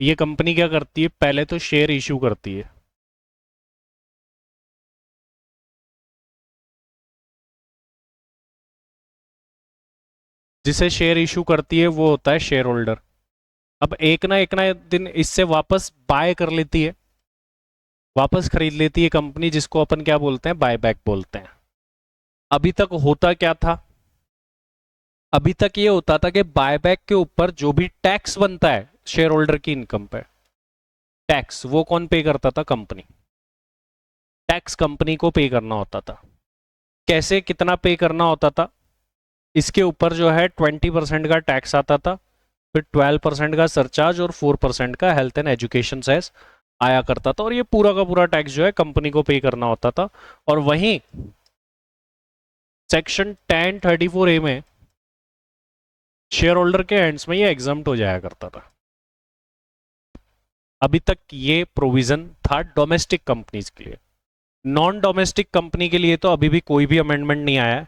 ये कंपनी क्या करती है? पहले तो शेयर इशू करती है, जिसे शेयर इशू करती है वो होता है शेयर होल्डर। अब एक ना दिन इससे वापस बाय कर लेती है, वापस खरीद लेती है कंपनी, जिसको अपन क्या बोलते हैं? बायबैक बोलते हैं। अभी तक होता क्या था? अभी तक ये होता था कि बायबैक के ऊपर जो भी टैक्स बनता है शेयर होल्डर की इनकम पे, टैक्स वो कौन पे करता था? कंपनी। टैक्स कंपनी को पे करना होता था। कैसे, कितना पे करना होता था? इसके ऊपर जो है 20% का टैक्स आता था, फिर 12% का सरचार्ज और 4% का हेल्थ एंड एजुकेशन सेस आया करता था, और ये पूरा का पूरा टैक्स जो है कंपनी को पे करना होता था। और वहीं सेक्शन 1034A में शेयर होल्डर के एंड्स में ये एग्जम्प्ट हो जाया करता था। अभी तक ये प्रोविजन था डोमेस्टिक कंपनीज के लिए। नॉन डोमेस्टिक कंपनी के लिए तो अभी भी कोई भी अमेंडमेंट नहीं आया है।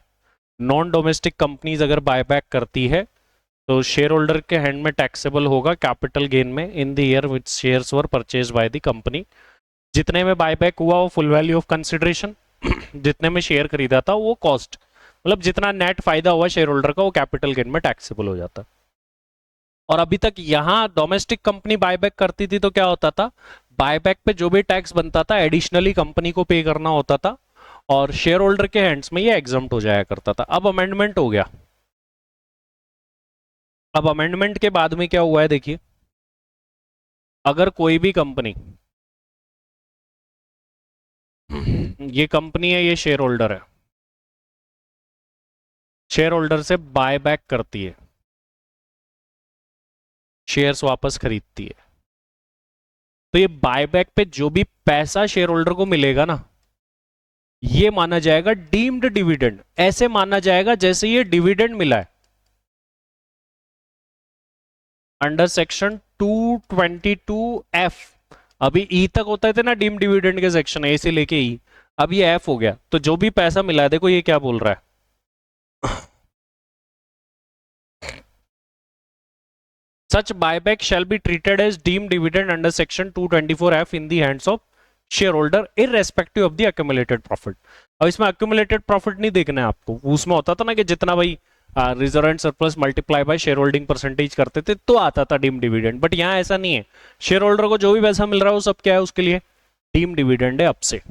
नॉन डोमेस्टिक कंपनीज अगर बायबैक करती है तो शेयर होल्डर के हैंड में टैक्सेबल होगा कैपिटल गेन में in the year which shares were purchase by the company. जितने में बायबैक हुआ वो फुल वैल्यू ऑफ कंसिडरेशन, जितने में शेयर खरीदा था वो कॉस्ट, मतलब जितना नेट फायदा हुआ शेयर होल्डर का वो कैपिटल गेन में टैक्सेबल हो जाता। और अभी तक यहां डोमेस्टिक कंपनी बायबैक करती थी तो क्या होता था? बायबैक पे जो भी टैक्स बनता था एडिशनली कंपनी को पे करना होता था, और शेयर होल्डर के हैंड्स में ये एग्जम्प्ट हो जाया करता था। अब अमेंडमेंट हो गया। अब अमेंडमेंट के बाद में क्या हुआ है देखिए, अगर कोई भी कंपनी, ये कंपनी है, ये शेयर होल्डर है, शेयर होल्डर से बाय बैक करती है, शेयर्स वापस खरीदती है, तो ये बायबैक पे जो भी पैसा शेयर होल्डर को मिलेगा ना, ये माना जाएगा डीम्ड डिविडेंड। ऐसे माना जाएगा जैसे ये डिविडेंड मिला है अंडर सेक्शन 222F। अभी ई तक होता थे ना डीम्ड डिविडेंड के सेक्शन, ए से लेके ई, अब ये एफ हो गया। तो जो भी पैसा मिला है, देखो ये क्या बोल रहा है, such buyback shall be treated as deemed dividend under section 224F in the hands of shareholder irrespective of the accumulated profit। अब इसमें accumulated profit नहीं देखना है आपको, उसमें होता था ना कि जितना भाई reserve and surplus multiply by share holding percentage करते थे तो आता था डीम डिविडेंड, बट यहाँ ऐसा नहीं है। शेयर होल्डर को जो भी पैसा मिल रहा है वो सब क्या है, उसके लिए डीम डिविडेंड है अब से।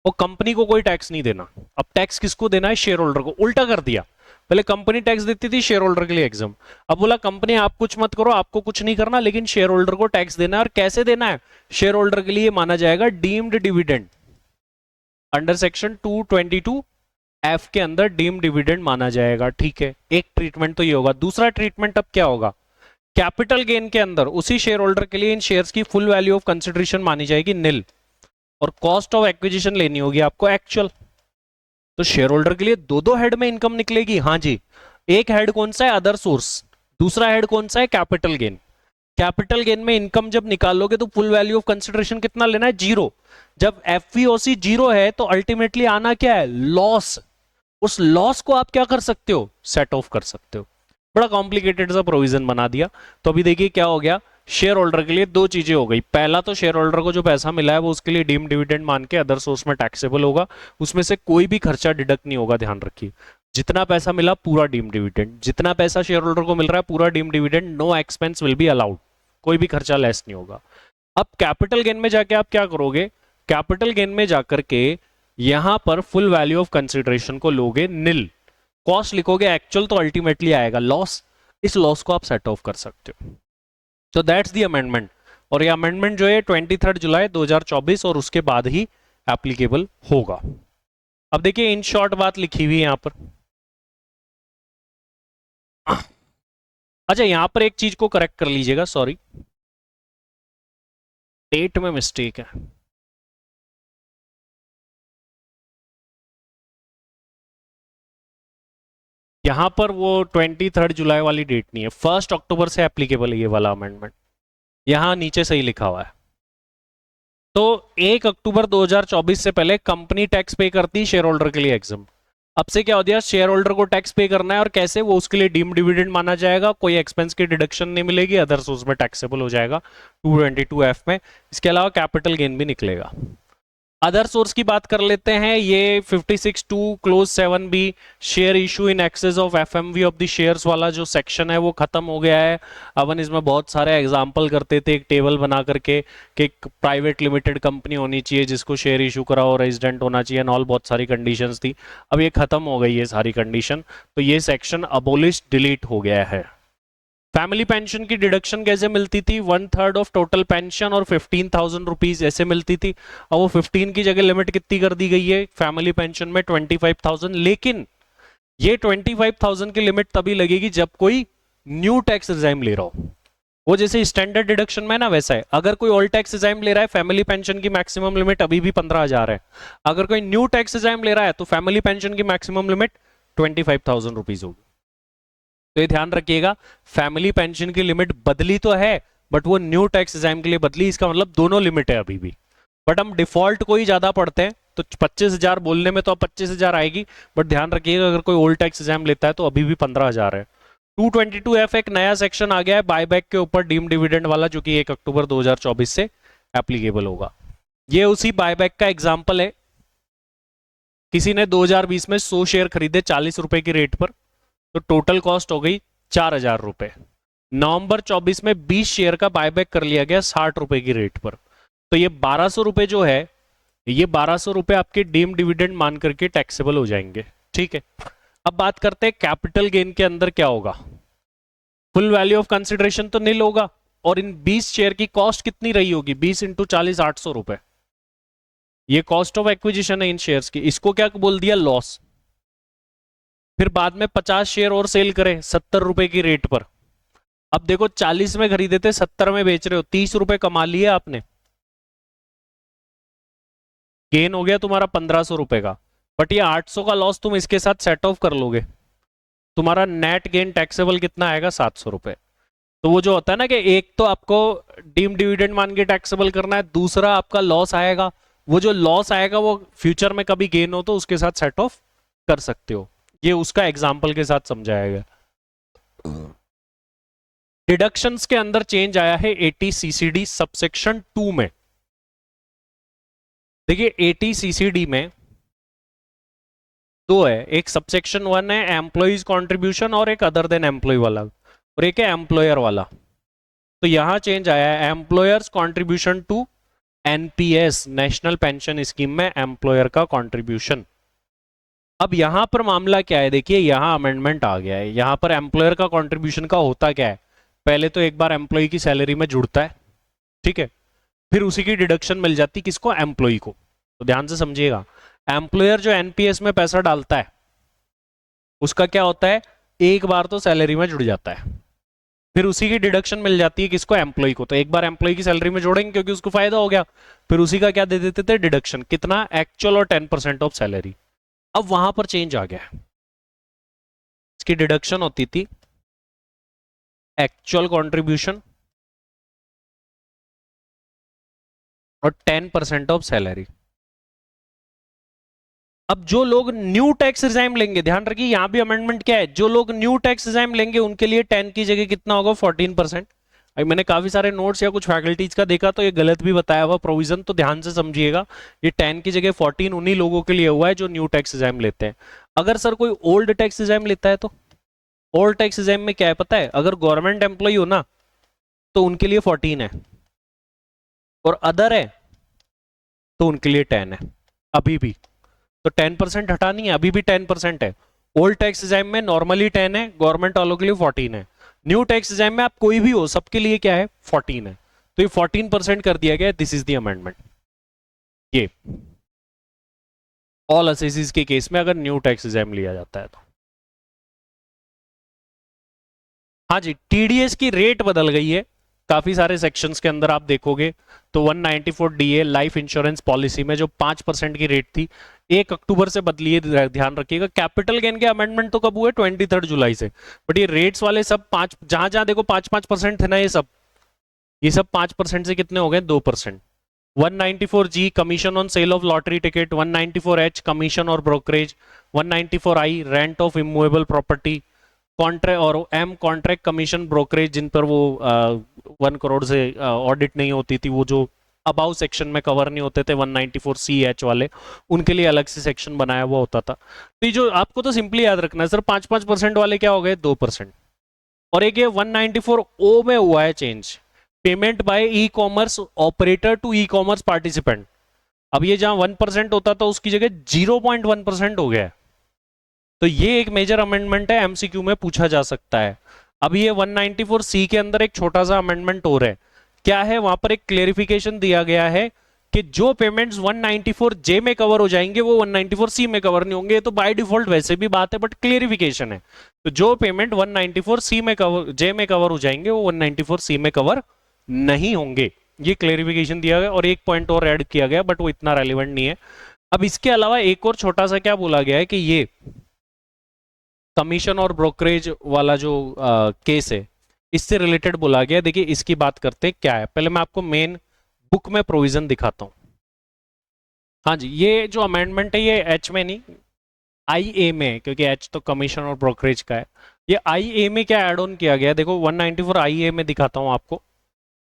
वो कंपनी को कोई टैक्स नहीं देना। अब टैक्स किसको देना है, शेयर होल्डर को। उल्टा कर दिया, पहले कंपनी टैक्स देती थी, शेयर होल्डर के लिए एग्जाम। अब बोला कंपनी आप कुछ मत करो, आपको कुछ नहीं करना, लेकिन शेयर होल्डर को टैक्स देना है। और कैसे देना है, शेयर होल्डर के लिए माना जाएगा deemed dividend under section 222F के अंदर डीम्ड डिविडेंड माना जाएगा। ठीक है, एक ट्रीटमेंट तो ये होगा। दूसरा ट्रीटमेंट अब क्या होगा, कैपिटल गेन के अंदर उसी शेयर होल्डर के लिए इन शेयर्स की फुल वैल्यू ऑफ कंसिडरेशन मानी जाएगी निल, और कॉस्ट ऑफ एक्विजिशन लेनी होगी आपको एक्चुअल। तो शेयर होल्डर के लिए दो दो हेड में इनकम निकलेगी। हाँ जी, एक हेड कौन सा है, अदर सोर्स, दूसरा हेड कौन सा है, कैपिटल गेन। कैपिटल गेन में इनकम जब निकालोगे तो फुल वैल्यू ऑफ कंसिडरेशन कितना लेना है, 0। जब एफवीओसी 0 है तो अल्टीमेटली आना क्या है, लॉस। उस लॉस को आप क्या कर सकते हो, सेट ऑफ कर सकते हो। बड़ा कॉम्प्लिकेटेड सा प्रोविजन बना दिया। तो अभी देखिए क्या हो गया, शेयर होल्डर के लिए दो चीजें हो गई। पहला तो शेयर होल्डर को जो पैसा मिला है वो उसके लिए डीम डिविडेंड मान के अदर सोर्स में टैक्सेबल होगा, उसमें से कोई भी खर्चा डिडक्ट नहीं होगा। ध्यान रखिए, जितना पैसा मिला पूरा डीम डिविडेंड, जितना पैसा शेयर होल्डर को मिल रहा है पूरा deem dividend, no expense will be allowed, कोई भी खर्चा लेस नहीं होगा। अब कैपिटल गेन में जाके आप क्या करोगे, कैपिटल गेन में जाकर के यहां पर फुल वैल्यू ऑफ कंसिडरेशन को लोगे निल, कॉस्ट लिखोगे एक्चुअल, तो अल्टीमेटली आएगा लॉस। इस लॉस को आप सेट ऑफ कर सकते हो। तो दैट्स दी अमेंडमेंट। और ये अमेंडमेंट जो है 23 जुलाई 2024 और उसके बाद ही एप्लीकेबल होगा। अब देखिए इन शॉर्ट बात लिखी हुई है यहां पर। अच्छा, यहां पर एक चीज को करेक्ट कर लीजिएगा, सॉरी डेट में मिस्टेक है। यहां पर वो 23 जुलाई वाली डेट नहीं है, 1 अक्टूबर से एप्लीकेबल है ये वाला अमेंडमेंट, यहां नीचे सही लिखा हुआ है। तो 1 अक्टूबर 2024 से पहले कंपनी टैक्स पे करती, शेयर होल्डर के लिए एग्जाम। अब से क्या हो गया, शेयर होल्डर को टैक्स पे करना है, और कैसे, वो उसके लिए डीम डिविडेंड माना जाएगा, कोई एक्सपेंस की डिडक्शन नहीं मिलेगी, अदर सोर्स में टैक्सेबल हो जाएगा 222F में। इसके अलावा कैपिटल गेन भी निकलेगा। अदर सोर्स की बात कर लेते हैं, ये 56(2) close 7B share issue in excess of FMV of the shares वाला जो सेक्शन है वो खत्म हो गया है। अपन इसमें बहुत सारे एग्जांपल करते थे, एक टेबल बना करके कि एक प्राइवेट लिमिटेड कंपनी होनी चाहिए जिसको शेयर इशू करा हो, रेजिडेंट होना चाहिए एंड ऑल, बहुत सारी कंडीशंस थी। अब ये खत्म हो गई है सारी कंडीशन, तो ये सेक्शन अबोलिश, डिलीट हो गया है। फैमिली पेंशन की डिडक्शन कैसे मिलती थी, 1/3 ऑफ टोटल पेंशन और 15,000 रुपीज ऐसे मिलती थी। और वो 15 की जगह लिमिट कितनी कर दी गई है फैमिली पेंशन में, 25,000। लेकिन ये 25,000 की लिमिट तभी लगेगी जब कोई न्यू टैक्स रिजाइम ले रहा हो। वो जैसे स्टैंडर्ड डिडक्शन में ना वैसा है, अगर कोई ओल्ड टैक्स रिजाइम ले रहा है, फैमिली पेंशन की मैक्सिमम लिमिट अभी भी 15,000 है। अगर कोई न्यू टैक्स रिजाइम ले रहा है तो फैमिली पेंशन की मैक्सिमम लिमिट 25,000 रुपीज होगी। तो ये ध्यान रखिएगा, फैमिली पेंशन की लिमिट बदली तो है, बट वो न्यू टैक्स एग्जाम के लिए बदली, इसका मतलब दोनों लिमिट है अभी भी। बट हम डिफॉल्ट को ही ज्यादा पढ़ते हैं, तो 25,000 बोलने में तो अब 25,000 आएगी, बट ध्यान रखिएगा अगर कोई ओल्ड टैक्स एग्जाम लेता है तो अभी भी 15,000 है। 222F एक नया सेक्शन आ गया है बायबैक के ऊपर, डीम डिविडेंड वाला, जो कि 1 अक्टूबर 2024 से एप्लीकेबल होगा। ये उसी बायबैक का एग्जाम्पल है। किसी ने 2020 में 100 शेयर खरीदे 40 रुपए की रेट पर, तो टोटल कॉस्ट हो गई 4,000 रुपए। नवंबर 24 में 20 शेयर का बायबैक कर लिया गया 60 रुपए की रेट पर, तो ये 1,200 रुपए जो है ये 1200 रुपए आपके डीम डिविडेंड मान करके टैक्सेबल हो जाएंगे। ठीक है, अब बात करते हैं कैपिटल गेन के अंदर क्या होगा। फुल वैल्यू ऑफ कंसिडरेशन तो नील होगा, और इन 20 शेयर की कॉस्ट कितनी रही होगी, 20 इंटू 40 800 रुपए, ये कॉस्ट ऑफ एक्विजिशन है इन शेयर्स की, इसको क्या बोल दिया, लॉस। फिर बाद में 50 शेयर और सेल करें 70 रुपए की रेट पर। अब देखो 40 में खरीदे थे, 70 में बेच रहे हो, 30 रुपए कमा लिए आपने, गेन हो गया तुम्हारा 1500 रुपए का। बट ये 800 का लॉस तुम इसके साथ सेट ऑफ कर लोगे, तुम्हारा नेट गेन टैक्सेबल कितना आएगा, 700 रुपए। तो वो जो होता है ना कि एक तो आपको डीम डिविडेंड मान के टैक्सेबल करना है, दूसरा आपका लॉस आएगा, वो जो लॉस आएगा वो फ्यूचर में कभी गेन हो तो उसके साथ सेट ऑफ कर सकते हो। ये उसका एग्जाम्पल के साथ समझाया गया। डिडक्शंस के अंदर चेंज आया है 80 सीसीडी सबसेक्शन 2 में। देखिए 80 सीसीडी में दो है, एक सबसेक्शन 1 है एम्प्लॉइज कंट्रीब्यूशन और एक अदर देन एम्प्लॉय वाला, और एक है एम्प्लॉयर वाला। तो यहां चेंज आया है employer's contribution to NPS, national pension scheme में एम्प्लॉयर का कंट्रीब्यूशन। अब यहां पर मामला क्या है, देखिए यहां अमेंडमेंट आ गया है। यहां पर एम्प्लॉयर का कंट्रीब्यूशन का होता क्या है, पहले तो एक बार एम्प्लॉय की सैलरी में जुड़ता है, ठीक है, फिर उसी की डिडक्शन मिल जाती किसको, एम्प्लॉय को। तो ध्यान से समझिएगा, एम्प्लॉयर जो एनपीएस में पैसा डालता है उसका क्या होता है, एक बार तो सैलरी में जुड़ जाता है, फिर उसी की डिडक्शन मिल जाती है किसको, एम्प्लॉय को। तो एक बार एम्प्लॉय की सैलरी में जोड़ेंगे क्योंकि उसको फायदा हो गया, फिर उसी का क्या दे देते थे, डिडक्शन, कितना, एक्चुअल और 10% ऑफ सैलरी। अब वहां पर चेंज आ गया, इसकी डिडक्शन होती थी एक्चुअल कंट्रीब्यूशन और 10% ऑफ सैलरी। अब जो लोग न्यू टैक्स रिजाइम लेंगे, ध्यान रखिए यहां भी अमेंडमेंट क्या है, जो लोग न्यू टैक्स रिजाइम लेंगे उनके लिए 10 की जगह कितना होगा, 14%। अभी मैंने काफी सारे नोट्स या कुछ फैकल्टीज का देखा तो ये गलत भी बताया हुआ प्रोविजन, तो ध्यान से समझिएगा, ये 10 की जगह 14 उन्हीं लोगों के लिए हुआ है जो न्यू टैक्स रिजाइम लेते हैं। अगर सर कोई ओल्ड टैक्स रिजाइम लेता है तो ओल्ड टैक्स रिजाइम में क्या है पता है, अगर गवर्नमेंट एम्प्लॉय हो ना तो उनके लिए 14 है, और अदर है तो उनके लिए 10 है अभी भी। तो 10% हटानी है, अभी भी 10% है। ओल्ड टैक्स रिजाइम में नॉर्मली 10 है, गवर्नमेंट वालों के लिए 14 है। न्यू टैक्स रिजाइम में आप कोई भी हो सबके लिए क्या है, 14 है। तो ये 14% कर दिया गया, दिस इज द अमेंडमेंट। ये ऑल असेसीज के केस में अगर न्यू टैक्स रिजाइम लिया जाता है तो। हाँ जी, टीडीएस की रेट बदल गई है काफी सारे सेक्शंस के अंदर, आप देखोगे तो 194 डीए लाइफ इंश्योरेंस पॉलिसी में जो 5% की रेट थी 1 अक्टूबर से बदली है, ध्यान रखिएगा। कैपिटल गेन के अमेंडमेंट तो कब हुए, 23 जुलाई से, बट ये रेट्स वाले सब 5, जहां जहां देखो 5-5% थे ना, ये सब 5% से कितने हो गए, 2%। 194G commission on sale of lottery ticket, 194H commission और brokerage, 194I rent of immovable property, contract और एम कॉन्ट्रैक्ट कमीशन ब्रोकरेज, जिन पर वो 1 करोड़ से ऑडिट नहीं होती थी, वो जो अबाउ सेक्शन में कवर नहीं होते थे 194CH वाले, उनके लिए अलग से सेक्शन बनाया हुआ होता था। तो ये जो आपको तो सिंपली याद रखना है सर, 5-5% वाले क्या हो गए, 2%। और एक ये 194O में हुआ है change, payment by e commerce operator to e commerce participant. अब ये जहां 1% होता था उसकी जगह 0.1% हो गया है। तो ये एक मेजर अमेंडमेंट है, एमसीक्यू में पूछा जा सकता है। अब ये 194C के अंदर एक छोटा सा अमेंडमेंट हो रहा है, क्या है, वहां पर एक क्लेरिफिकेशन दिया गया है कि जो पेमेंट्स 194J में कवर हो जाएंगे वो 194C में कवर नहीं होंगे। तो बाय डिफॉल्ट वैसे भी बात है, बट क्लेरिफिकेशन है। तो जो पेमेंट 194C में कवर, J में कवर हो जाएंगे वो 194C में कवर नहीं होंगे, ये क्लेरिफिकेशन दिया गया। और एक पॉइंट और ऐड किया गया बट वो इतना रेलिवेंट नहीं है। अब इसके अलावा एक और छोटा सा क्या बोला गया है कि ये कमीशन और ब्रोकरेज वाला जो केस है इससे रिलेटेड बोला गया। देखिए इसकी बात करते हैं क्या है, पहले मैं आपको मेन बुक में प्रोविजन दिखाता हूं। हाँ जी, ये जो अमेंडमेंट है ये एच में नहीं, आई ए में, क्योंकि एच तो कमीशन और ब्रोकरेज का है। ये आई ए में क्या एड ऑन किया गया, देखो 194 आई ए में दिखाता हूं आपको।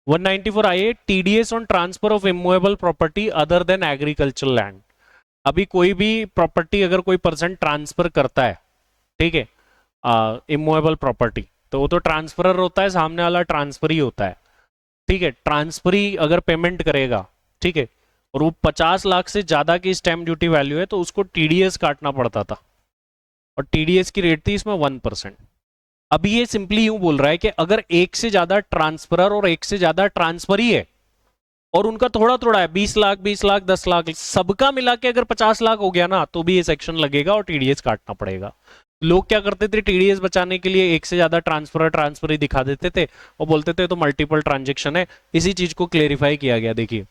194 I A, TDS on transfer of immovable property other than agriculture land. अभी कोई भी प्रॉपर्टी अगर कोई पर्सन ट्रांसफर करता है, ठीक है, इमूवेबल प्रॉपर्टी, तो वो तो ट्रांसफरर होता है, सामने वाला ट्रांसफर ही होता है, ठीक है। ट्रांसफरी अगर पेमेंट करेगा, ठीक है, और वो 50 लाख से ज्यादा की स्टैम्प ड्यूटी वैल्यू है तो उसको टीडीएस काटना पड़ता था, और टीडीएस की रेट थी इसमें 1%। अभी ये सिंपली यूं बोल रहा है कि अगर एक से ज्यादा ट्रांसफरर और एक से ज्यादा ट्रांसफरी है और उनका थोड़ा थोड़ा है, 20 लाख 20 लाख 10 लाख, सबका मिला के अगर 50 लाख हो गया ना, तो भी ये सेक्शन लगेगा और टीडीएस काटना पड़ेगा। लोग क्या करते थे, टीडीएस बचाने के लिए एक से ज्यादा ट्रांसफरी दिखा देते थे और बोलते थे तो मल्टीपल ट्रांजेक्शन है। इसी चीज को क्लेरिफाई किया गया। देखिए,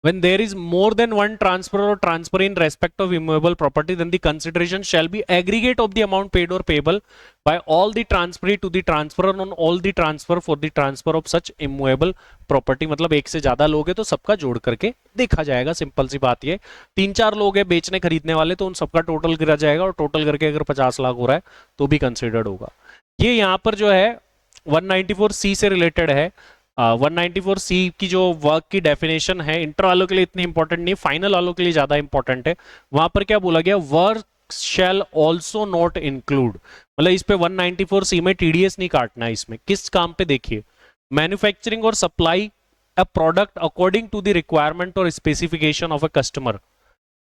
when there is more than one transfer or transfer in respect of immovable property, then the consideration shall be aggregate of the amount paid or payable by all the transferee to the transferor on all the transfer for the transfer of such immovable property। मतलब एक से ज्यादा लोग हैं तो सबका जोड़ करके देखा जाएगा। सिंपल सी बात ये, 3-4 लोग हैं बेचने खरीदने वाले तो उन सबका टोटल गिरा जाएगा, और टोटल करके अगर 50 लाख हो रहा है तो भी कंसिडर्ड होगा। ये यहाँ पर जो है 194C से रिलेटेड है। 194C की जो वर्क की डेफिनेशन है, इंटर वालों के लिए इतनी इंपॉर्टेंट नहीं, फाइनल वालों के लिए ज्यादा इंपॉर्टेंट है। वहां पर क्या बोला गया, work shall also not include, मतलब इस पे 194C में टीडीएस नहीं काटना है। इसमें किस काम पे, देखिए, मैन्युफैक्चरिंग और supply a product according to the requirement और specification of a customer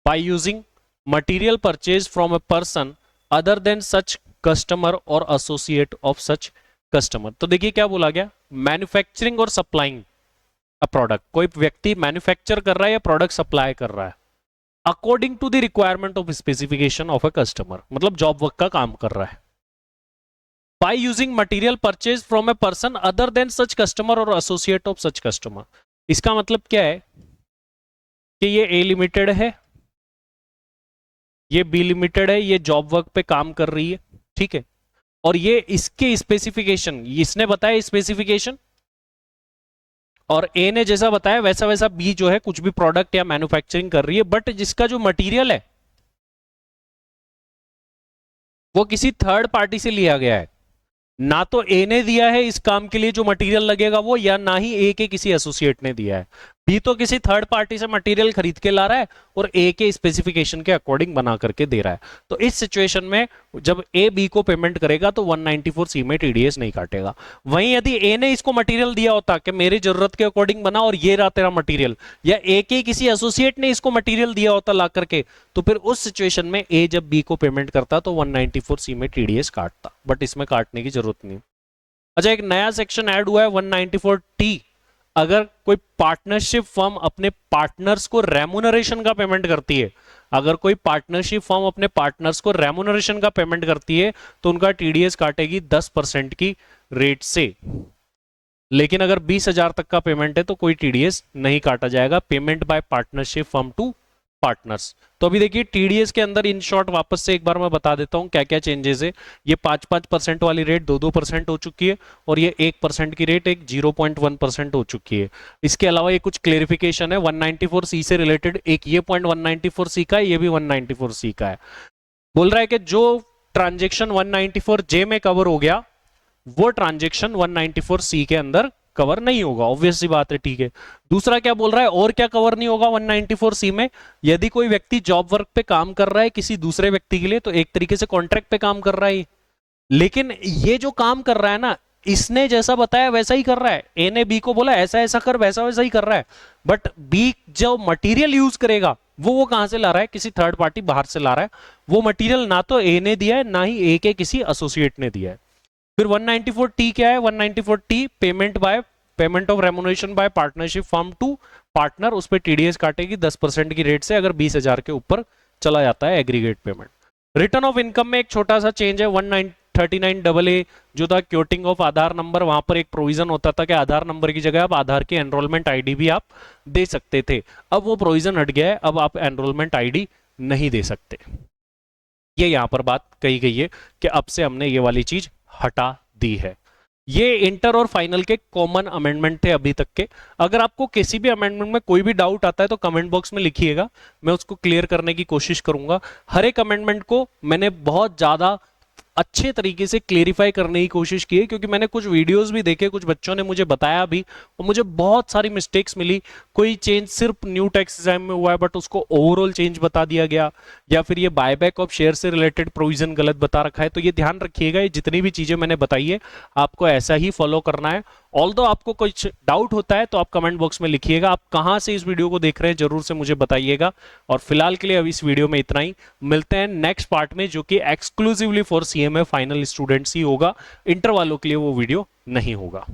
by using material purchase from a person other than such customer और एसोसिएट ऑफ सच कस्टमर। तो देखिए क्या बोला गया, मैन्युफैक्चरिंग और सप्लाइंग अ प्रोडक्ट, कोई व्यक्ति मैन्युफैक्चर कर रहा है या प्रोडक्ट सप्लाई कर रहा है according to the requirement of specification of a customer, मतलब जॉब वर्क का काम कर रहा है। By using material purchase from a person other than such customer और एसोसिएट ऑफ सच कस्टमर। इसका मतलब क्या है कि ये ए लिमिटेड है, ये बी लिमिटेड है, ये जॉब वर्क पे काम कर रही है, ठीक है, और ये इसके स्पेसिफिकेशन, इसने बताया स्पेसिफिकेशन, और ए ने जैसा बताया वैसा वैसा बी जो है कुछ भी प्रोडक्ट या मैन्युफैक्चरिंग कर रही है, बट जिसका जो मटेरियल है वो किसी थर्ड पार्टी से लिया गया है। ना तो ए ने दिया है इस काम के लिए जो मटेरियल लगेगा वो, या ना ही ए के किसी एसोसिएट ने दिया है। बी तो किसी थर्ड पार्टी से मटेरियल खरीद के ला रहा है और ए के स्पेसिफिकेशन के अकॉर्डिंग बना करके दे रहा है। तो इस सिचुएशन में जब ए बी को पेमेंट करेगा तो 194C में टीडीएस नहीं काटेगा। वहीं यदि ए ने इसको मटेरियल दिया होता कि मेरी जरूरत के अकॉर्डिंग बना और ये रहा तेरा मटेरियल, या ए के किसी एसोसिएट ने इसको मटेरियल दिया होता ला करके, तो फिर उस सिचुएशन में ए जब बी को पेमेंट करता तो 194C में टीडीएस काटता, बट इसमें काटने की जरूरत नहीं। अच्छा, एक नया सेक्शन ऐड हुआ है 194T। अगर कोई पार्टनरशिप फर्म अपने पार्टनर्स को रेम्यूनरेशन का पेमेंट करती है, अगर कोई पार्टनरशिप फर्म अपने पार्टनर्स को रेम्यूनरेशन का पेमेंट करती है तो उनका टीडीएस काटेगी 10% की रेट से। लेकिन अगर 20,000 तक का पेमेंट है तो कोई टीडीएस नहीं काटा जाएगा। Payment by partnership firm to partners. तो अभी देखिए टीडीएस के अंदर इन शॉर्ट वापस से एक बार मैं बता देता हूं क्या क्या चेंजेस है। ये 5% वाली रेट 2% हो चुकी है, और ये 1% की रेट एक 0.1% हो चुकी है। इसके अलावा ये कुछ क्लेरिफिकेशन है 194C से रिलेटेड। एक ये पॉइंट 194C का है, ये भी 194C का है। बोल रहा है कि जो ट्रांजेक्शन 194J में कवर हो गया वो ट्रांजेक्शन 194C के अंदर कवर नहीं होगा। ऑब्वियस सी बात है, ठीक है। दूसरा क्या बोल रहा है, और क्या कवर नहीं होगा 194C में, यदि कोई व्यक्ति जॉब वर्क पे काम कर रहा है किसी दूसरे व्यक्ति के लिए, तो एक तरीके से कॉन्ट्रैक्ट पे काम कर रहा है, लेकिन ये जो काम कर रहा है ना, इसने जैसा बताया वैसा ही कर रहा है। ए ने बी को बोला ऐसा ऐसा कर, वैसा वैसा ही कर रहा है, बट बी जो मटेरियल यूज करेगा वो कहां से ला रहा है, किसी थर्ड पार्टी बाहर से ला रहा है। वो मटेरियल ना तो ए ने दिया है ना ही ए के किसी एसोसिएट ने दिया है। फिर 194T क्या है, 194T payment of remuneration by partnership firm to partner, उस पर टीडीएस काटेगी 10% की रेट से अगर 20,000 के ऊपर चला जाता है aggregate payment. Return of income में एक छोटा सा चेंज है 139AA जो था क्योटिंग ऑफ आधार नंबर। वहां पर एक प्रोविजन होता था कि आधार नंबर की जगह आप आधार की एनरोलमेंट आईडी भी आप दे सकते थे। अब वो प्रोविजन हट गया है, अब आप एनरोलमेंट आईडी नहीं दे सकते। ये यहां पर बात कही गई है कि अब से हमने ये वाली चीज हटा दी है। ये इंटर और फाइनल के कॉमन अमेंडमेंट थे अभी तक के। अगर आपको किसी भी अमेंडमेंट में कोई भी डाउट आता है तो कमेंट बॉक्स में लिखिएगा, मैं उसको क्लियर करने की कोशिश करूंगा। हर एक अमेंडमेंट को मैंने बहुत ज्यादा अच्छे तरीके से क्लेरिफाई करने की कोशिश की है, क्योंकि मैंने कुछ वीडियोस भी देखे, कुछ बच्चों ने मुझे बताया भी, और मुझे बहुत सारी मिस्टेक्स मिली। कोई चेंज सिर्फ न्यू टैक्स एग्जाम में हुआ है बट उसको ओवरऑल चेंज बता दिया गया, या फिर ये बायबैक ऑफ शेयर से रिलेटेड प्रोविजन गलत बता रखा है। तो ये ध्यान रखिएगा, ये जितनी भी चीजें मैंने बताई है आपको ऐसा ही फॉलो करना है। ऑल्दो आपको कुछ डाउट होता है तो आप कमेंट बॉक्स में लिखिएगा, आप कहां से इस वीडियो को देख रहे हैं जरूर से मुझे बताइएगा। और फिलहाल के लिए अब इस वीडियो में इतना ही, मिलते हैं नेक्स्ट पार्ट में जो कि exclusively for CMA final students ही होगा, इंटर वालों के लिए वो वीडियो नहीं होगा।